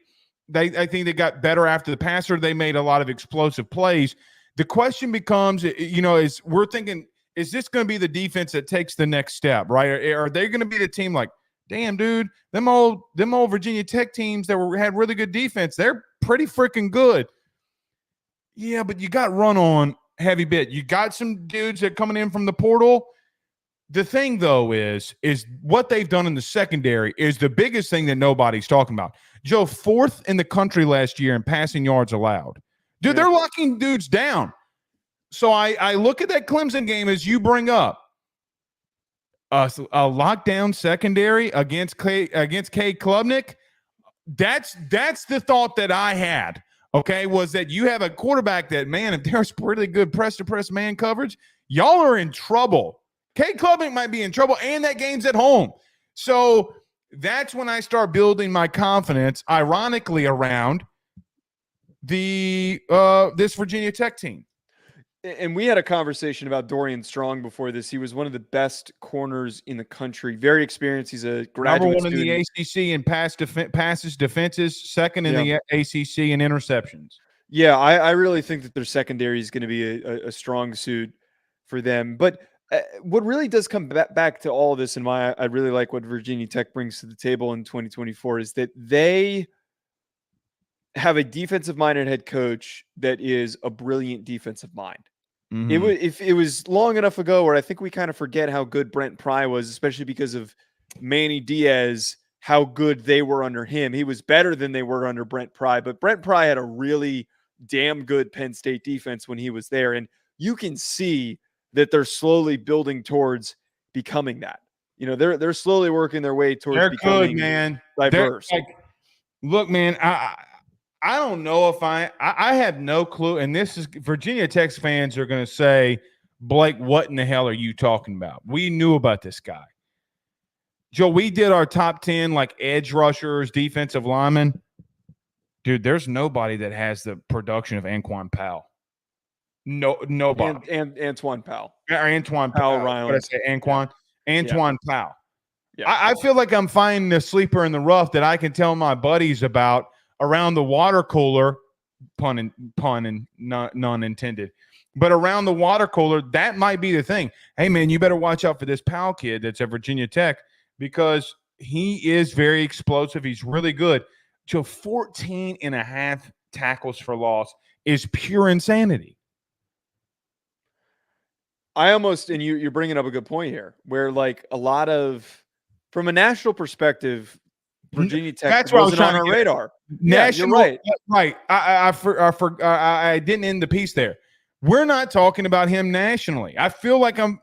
I think they got better after the passer. They made a lot of explosive plays. The question becomes, is we're thinking, is this going to be the defense that takes the next step, right? Are they going to be the team like, damn, dude, them old Virginia Tech teams that had really good defense, they're pretty freaking good. Yeah, but you got run on heavy bit. You got some dudes that are coming in from the portal. The thing, though, is what they've done in the secondary is the biggest thing that nobody's talking about. Joe, 4th in the country last year in passing yards allowed. Dude, they're locking dudes down. So I look at that Clemson game as you bring up. A lockdown secondary against Cade Klubnik. That's the thought that I had. Was that you have a quarterback that, man, if there's pretty good press-to-press man coverage, y'all are in trouble. Cade Klubnik might be in trouble, and that game's at home. So that's when I start building my confidence, ironically, around this Virginia Tech team. And we had a conversation about Dorian Strong before this. He was one of the best corners in the country. Very experienced. He's a graduate Number 1 in the ACC in passes, defenses, 2nd in the ACC in interceptions. Yeah, I really think that their secondary is going to be a strong suit for them. But what really does come back to all of this, and why I really like what Virginia Tech brings to the table in 2024, is that they have a defensive-minded head coach that is a brilliant defensive mind. Mm-hmm. It was long enough ago where I think we kind of forget how good Brent Pry was, especially because of Manny Diaz, how good they were under him. He was better than they were under Brent Pry, but Brent Pry had a really damn good Penn State defense when he was there. And you can see that they're slowly building towards becoming that. They're slowly working their way towards They're becoming good, man. diverse. Look, man, I don't know if I have no clue. And this is Virginia Tech fans are going to say, Blake, what in the hell are you talking about? We knew about this guy. Joe, we did our top 10 like edge rushers, defensive linemen. Dude, there's nobody that has the production of Anquan Powell. No, nobody. And Antoine Powell. Antoine Powell. Ryland. What did I say? Anquan? Yeah. Antoine Powell. Yeah. I feel like I'm finding a sleeper in the rough that I can tell my buddies about around the water cooler, pun and none intended, but around the water cooler, that might be the thing. Hey, man, you better watch out for this Powell kid that's at Virginia Tech because he is very explosive. He's really good. So 14 and a half tackles for loss is pure insanity. And you're bringing up a good point here, where like a lot of, from a national perspective, Virginia Tech that's what wasn't on our radar. National, yeah, you're right. I didn't end the piece there. We're not talking about him nationally. I feel like I'm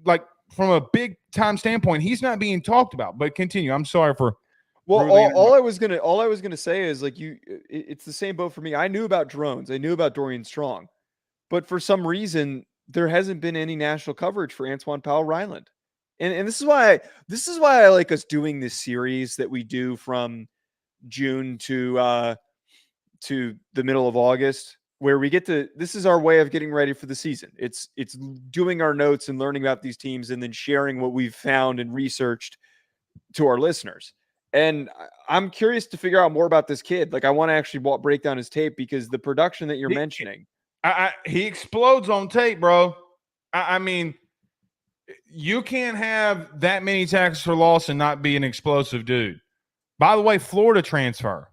like from a big time standpoint, he's not being talked about. But continue. I'm sorry for. Well, all I was gonna say is like it's the same boat for me. I knew about drones. I knew about Dorian Strong, but for some reason there hasn't been any national coverage for Antoine Powell Ryland. And this is why I like us doing this series that we do from June to the middle of August, where we get to, this is our way of getting ready for the season. It's doing our notes and learning about these teams and then sharing what we've found and researched to our listeners. And I'm curious to figure out more about this kid. Like I want to actually break down his tape because the production that you're mentioning. He explodes on tape, bro. I mean, you can't have that many tackles for loss and not be an explosive dude. By the way, Florida transfer.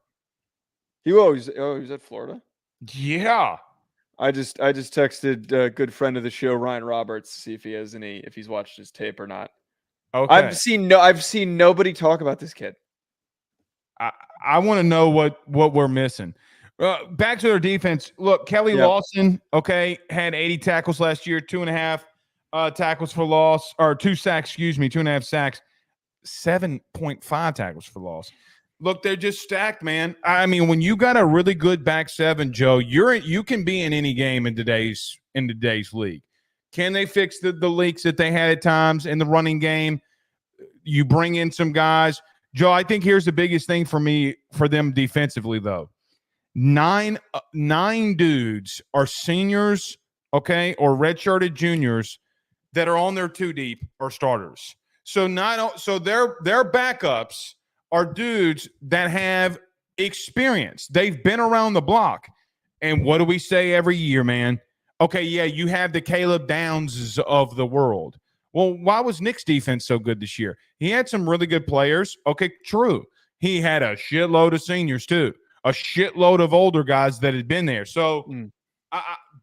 He's at Florida. Yeah. I just texted a good friend of the show, Ryan Roberts, to see if he's watched his tape or not. Okay. I've seen nobody talk about this kid. I want to know what we're missing. Back to their defense. Look, Kelly Lawson, had 80 tackles last year, 2.5 tackles for loss, or 2 sacks, 2.5 sacks, 7.5 tackles for loss. Look, they're just stacked, man. I mean, when you got a really good back seven, Joe, you can be in any game in today's league. Can they fix the leaks that they had at times in the running game? You bring in some guys. Joe, I think here's the biggest thing for them defensively, though. Nine dudes are seniors, or redshirted juniors that are on their 2 deep or starters. So their backups are dudes that have experience. They've been around the block. And what do we say every year, man? Okay, yeah, you have the Caleb Downses of the world. Well, why was Nick's defense so good this year? He had some really good players. Okay, true. He had a shitload of seniors too, a shitload of older guys that had been there. So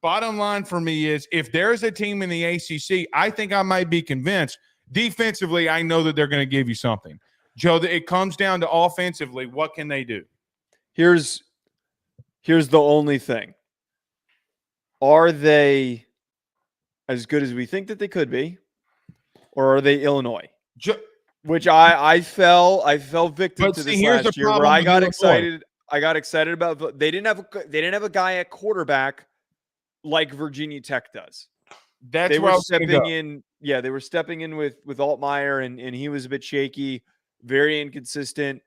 bottom line for me is if there's a team in the ACC, I think I might be convinced. Defensively, I know that they're going to give you something. Joe, it comes down to offensively. What can they do? Here's the only thing. Are they as good as we think that they could be? Or are they Illinois? Which I fell victim to this last year where I got excited. I got excited about they didn't have a guy at quarterback like Virginia Tech does. They were stepping in. Yeah, they were stepping in with Altmaier and he was a bit shaky, very inconsistent.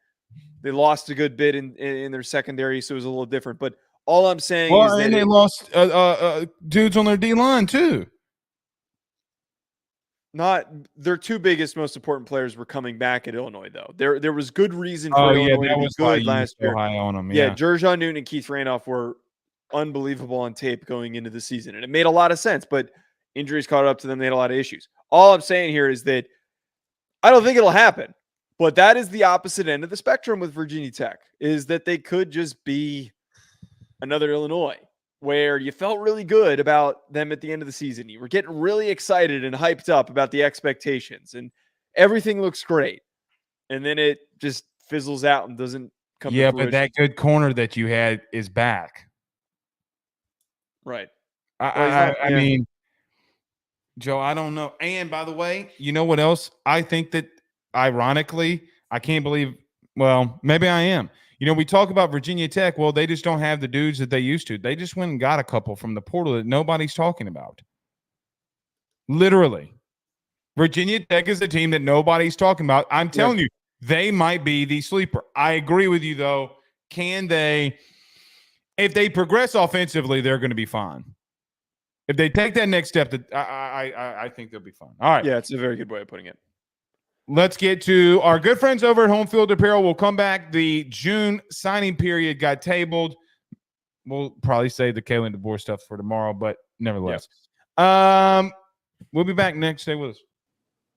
They lost a good bit in their secondary, so it was a little different. But all I'm saying is that they lost dudes on their D line too. Not their 2 biggest, most important players were coming back at Illinois, though. There was good reason for Illinois to be good last year. High on them, Jerjon Newton and Keith Randolph were unbelievable on tape going into the season, and it made a lot of sense. But injuries caught up to them; they had a lot of issues. All I'm saying here is that I don't think it'll happen, but that is the opposite end of the spectrum with Virginia Tech. Is that they could just be another Illinois, where you felt really good about them at the end of the season. You were getting really excited and hyped up about the expectations and everything looks great. And then it just fizzles out and doesn't come to fruition. But that good corner that you had is back. Right. I mean, Joe, I don't know. And by the way, you know what else? I think that ironically, I can't believe, well, maybe I am. You know, we talk about Virginia Tech. Well, they just don't have the dudes that they used to. They just went and got a couple from the portal that nobody's talking about. Literally. Virginia Tech is a team that nobody's talking about. I'm telling you, they might be the sleeper. I agree with you, though. Can they, if they progress offensively, they're going to be fine. If they take that next step, that I think they'll be fine. All right. Yeah, it's a very good way of putting it. Let's get to our good friends over at Home Field Apparel. We'll come back. The June signing period got tabled. We'll probably save the Kalen DeBoer stuff for tomorrow, but nevertheless. We'll be back next. Stay with us.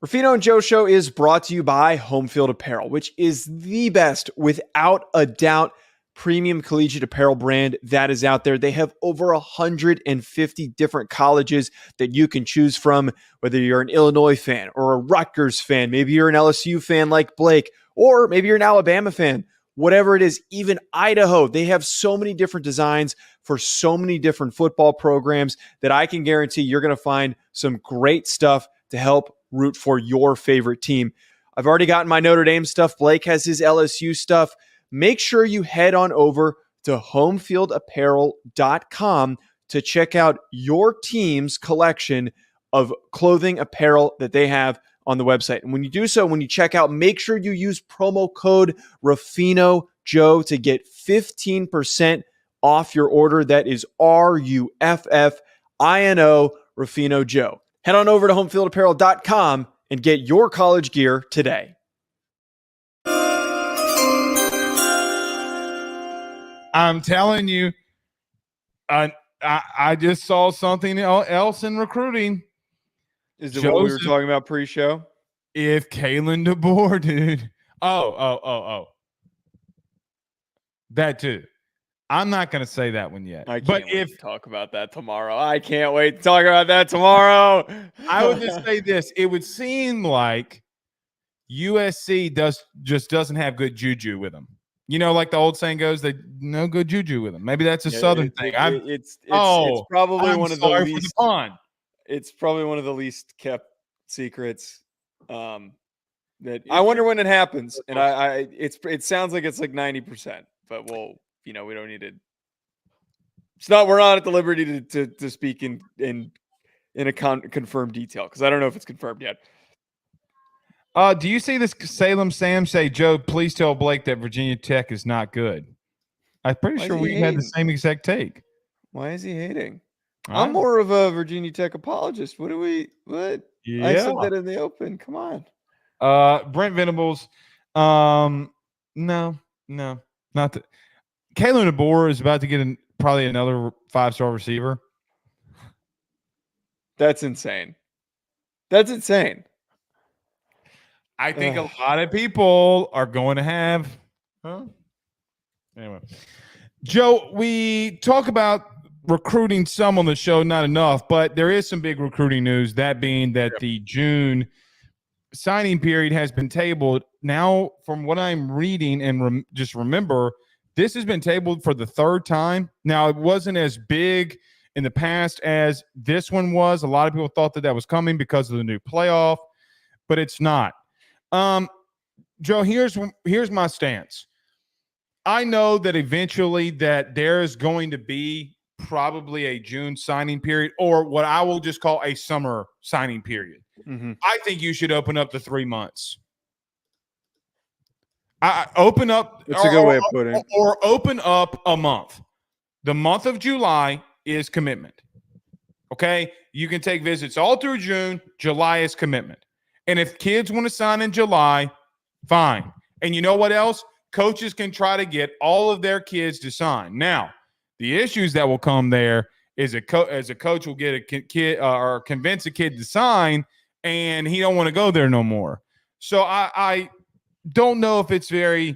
Ruffino and Joe Show is brought to you by Home Field Apparel, which is the best, without a doubt, premium collegiate apparel brand that is out there. They have over 150 different colleges that you can choose from, whether you're an Illinois fan or a Rutgers fan, maybe you're an LSU fan like Blake, or maybe you're an Alabama fan, whatever it is, even Idaho. They have so many different designs for so many different football programs that I can guarantee you're going to find some great stuff to help root for your favorite team. I've already gotten my Notre Dame stuff. Blake has his LSU stuff. Make sure you head on over to homefieldapparel.com to check out your team's collection of clothing apparel that they have on the website. And when you do so, when you check out, make sure you use promo code RuffinoJoe to get 15% off your order. That is RUFFINO, Ruffino Joe. Head on over to homefieldapparel.com and get your college gear today. I'm telling you, I just saw something else in recruiting. Is it what we were talking about pre-show? If Kalen DeBoer, dude. Oh. That too. I'm not going to say that one yet. I can't wait to talk about that tomorrow. I can't wait to talk about that tomorrow. I would just say this. It would seem like USC doesn't have good juju with them. You know, like the old saying goes, that no good juju with them. Maybe that's a Southern thing. It's probably one of the least. It's probably one of the least kept secrets. That I wonder when it happens, and it sounds like it's like 90%, but we don't need to. We're not at the liberty to speak in a confirmed detail because I don't know if it's confirmed yet. Do you see this Salem Sam say, Joe, please tell Blake that Virginia Tech is not good? I'm pretty sure we had the same exact take. Why is he hating? I'm more of a Virginia Tech apologist. What? Yeah. I said that in the open. Come on. Brent Venables. No, not that. Kalen DeBoer is about to get probably another 5-star receiver. That's insane. I think a lot of people are going to have. Anyway, Joe, we talk about recruiting some on the show, not enough, but there is some big recruiting news. That being that the June signing period has been tabled. Now, from what I'm reading, and just remember, this has been tabled for the third time. Now, it wasn't as big in the past as this one was. A lot of people thought that was coming because of the new playoff, but it's not. Joe, here's my stance. I know that eventually that there is going to be probably a June signing period, or what I will just call a summer signing period. Mm-hmm. I think you should open up to 3 months. Open up. That's a good way of putting it. Or open up a month. The month of July is commitment. Okay? You can take visits all through June. July is commitment. And if kids want to sign in July, fine. And you know what else? Coaches can try to get all of their kids to sign. Now, the issues that will come there is as a coach will get a kid or convince a kid to sign, and he don't want to go there no more. So I don't know if it's very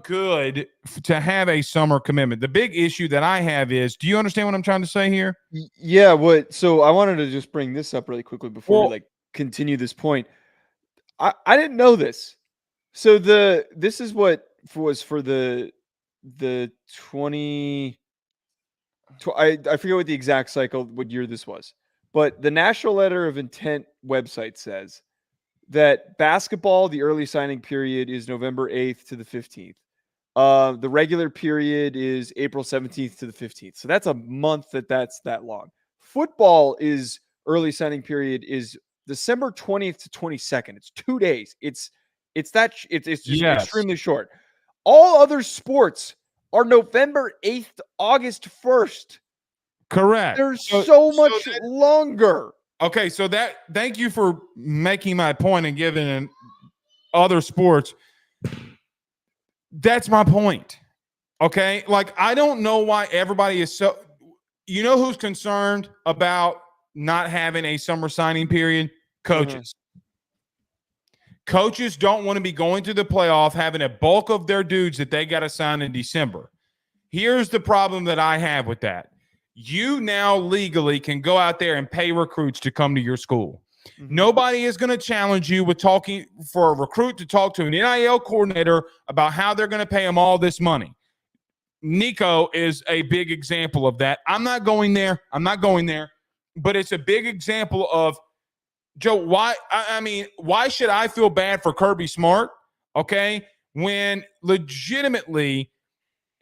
good to have a summer commitment. The big issue that I have is, do you understand what I'm trying to say here? Yeah. So I wanted to just bring this up really quickly before we continue this point. I didn't know this. So this is what was for the 20. I forget what the exact cycle, what year this was, but the National Letter of Intent website says that basketball, the early signing period is November 8th to the 15th. The regular period is April 17th to the 15th. So that's a month that's that long. Football is early signing period is December 20th to 22nd. It's 2 days. It's just Yes. extremely short. All other sports are November 8th to August 1st. Correct. They're so much longer. Okay, so thank you for making my point and giving other sports. That's my point. Okay, like I don't know why everybody is so. You know who's concerned about not having a summer signing period? Coaches. Coaches don't want to be going to the playoff having a bulk of their dudes that they got to sign in December. Here's the problem that I have with that. You now legally can go out there and pay recruits to come to your school. Mm-hmm. Nobody is going to challenge you with talking for a recruit to talk to an NIL coordinator about how they're going to pay them all this money. Nico is a big example of that. I'm not going there, but it's a big example of, Joe, why should I feel bad for Kirby Smart, okay, when legitimately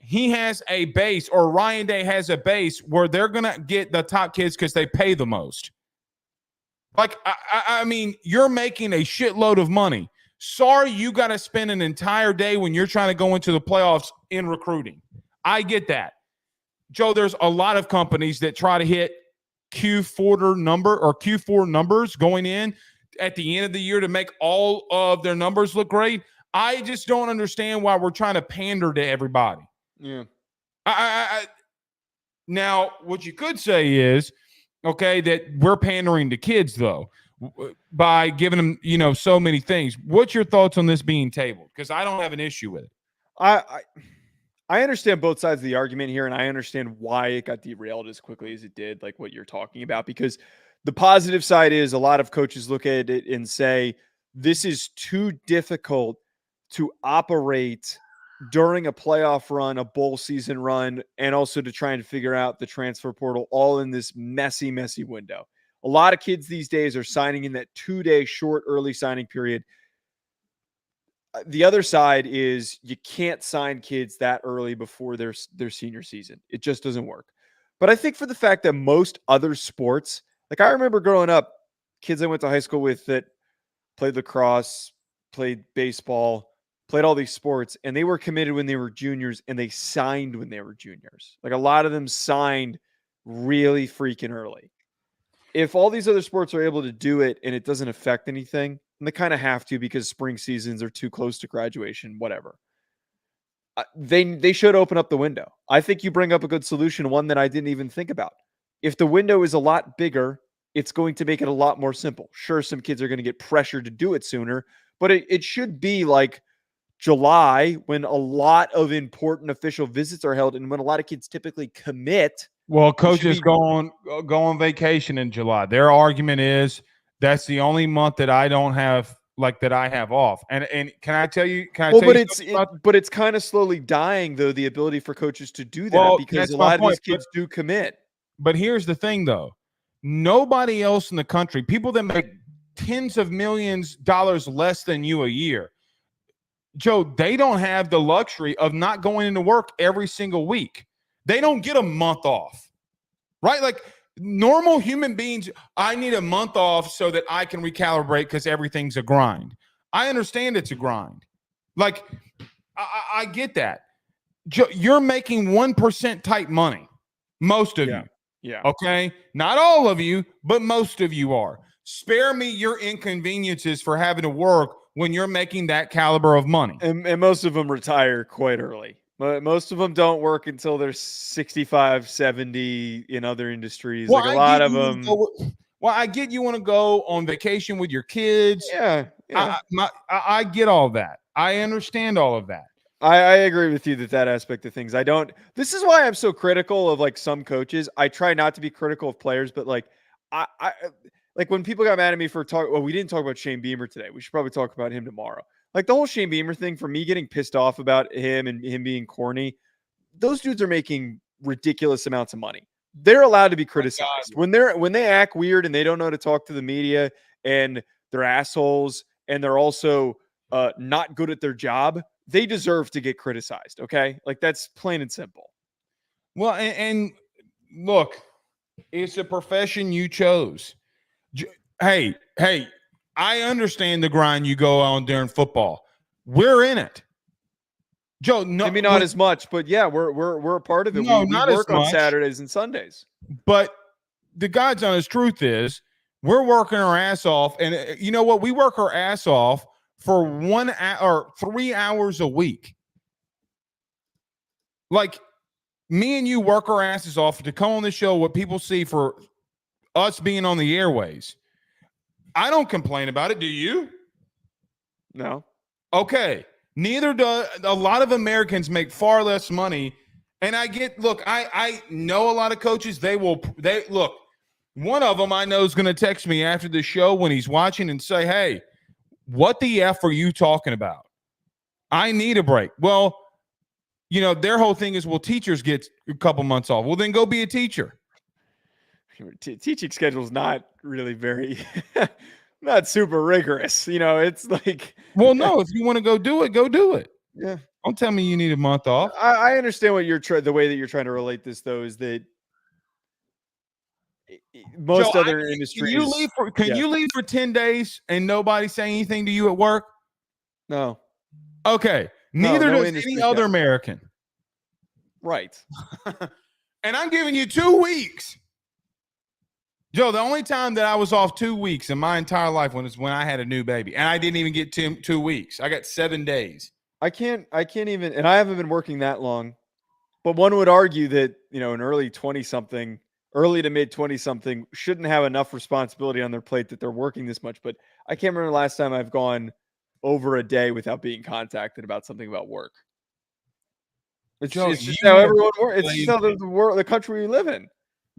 he has a base, or Ryan Day has a base where they're going to get the top kids because they pay the most. Like, I mean, you're making a shitload of money. Sorry, you got to spend an entire day when you're trying to go into the playoffs in recruiting. I get that. Joe, there's a lot of companies that try to hit Q4 numbers going in at the end of the year to make all of their numbers look great. I just don't understand why we're trying to pander to everybody. Yeah. Now, what you could say is, okay, that we're pandering to kids, though, by giving them, so many things. What's your thoughts on this being tabled? Because I don't have an issue with it. I understand both sides of the argument here, and I understand why it got derailed as quickly as it did, like what you're talking about, because the positive side is a lot of coaches look at it and say, this is too difficult to operate during a playoff run, a bowl season run, and also to try and figure out the transfer portal all in this messy, messy window. A lot of kids these days are signing in that 2-day short early signing period. The other side is you can't sign kids that early before their senior season. It just doesn't work. But I think for the fact that most other sports, like I remember growing up, kids I went to high school with that played lacrosse, played baseball, played all these sports, and they were committed when they were juniors and they signed when they were juniors. Like a lot of them signed really freaking early. If all these other sports are able to do it and it doesn't affect anything, and they kind of have to because spring seasons are too close to graduation, whatever. They should open up the window. I think you bring up a good solution, one that I didn't even think about. If the window is a lot bigger, it's going to make it a lot more simple. Sure, some kids are going to get pressured to do it sooner, but it should be like July when a lot of important official visits are held and when a lot of kids typically commit. Well, coaches go on vacation in July. Their argument is that's the only month that I don't have, like that I have off. And can I tell you? But it's kind of slowly dying though, the ability for coaches to do that because a lot of these kids do commit. But here's the thing, though: nobody else in the country, people that make tens of millions of dollars less than you a year, Joe, they don't have the luxury of not going into work every single week. They don't get a month off, right? Like normal human beings, I need a month off so that I can recalibrate because everything's a grind. I understand it's a grind. Like, I get that. You're making 1% type money, most of you. Yeah. Okay? Not all of you, but most of you are. Spare me your inconveniences for having to work when you're making that caliber of money. And most of them retire quite early. But most of them don't work until they're 65, 70 in other industries. Well, like a lot of them. Well, I get you want to go on vacation with your kids. Yeah. I get all that. I understand all of that. I agree with you that aspect of things. This is why I'm so critical of like some coaches. I try not to be critical of players, but like I like when people got mad at me for we didn't talk about Shane Beamer today. We should probably talk about him tomorrow. Like the whole Shane Beamer thing, for me getting pissed off about him and him being corny, those dudes are making ridiculous amounts of money. they're allowed to be criticized when they act weird and they don't know how to talk to the media and they're assholes and they're also not good at their job. They deserve to get criticized. Okay, like that's plain and simple. Well, and look, it's a profession you chose. Hey, I understand the grind you go on during football. We're in it. Joe, no, maybe not as much, but yeah, we're a part of it. No, we not work as on much. Saturdays and Sundays. But the God's honest truth is we're working our ass off. And you know what? We work our ass off for 1 hour or 3 hours a week. Like me and you work our asses off to come on the show, what people see for us being on the airways. I don't complain about it. Do you? No. Okay. Neither do a lot of Americans make far less money. And I know a lot of coaches, they look, one of them I know is going to text me after the show when he's watching and say, hey, what the F are you talking about? I need a break. Well, their whole thing is, well, teachers get a couple months off. Well, then go be a teacher. Teaching schedule is not really very not super rigorous. It's like, well, no, if you want to go do it, go do it. Yeah. Don't tell me you need a month off. I understand what the way that you're trying to relate this, though, is that most other industries. Can you leave for 10 days and nobody say anything to you at work? No. Okay. Neither does any other American. Right. And I'm giving you 2 weeks. Joe, the only time that I was off 2 weeks in my entire life was when I had a new baby. And I didn't even get 2 weeks. I got 7 days. I can't even, and I haven't been working that long, but one would argue that, an early to mid 20-something shouldn't have enough responsibility on their plate that they're working this much. But I can't remember the last time I've gone over a day without being contacted about something about work. It's just how everyone works. It's just how the country we live in.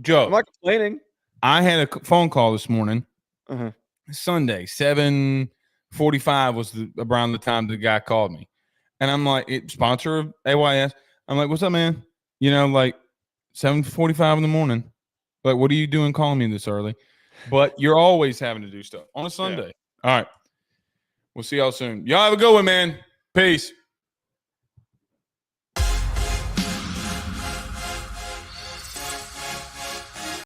Joe, I'm not complaining. I had a phone call this morning. Sunday, 7:45 was around the time the guy called me. And I'm like, sponsor of AYS. I'm like, what's up, man? 7:45 in the morning. Like, what are you doing calling me this early? But you're always having to do stuff on a Sunday. Yeah. All right. We'll see y'all soon. Y'all have a good one, man. Peace.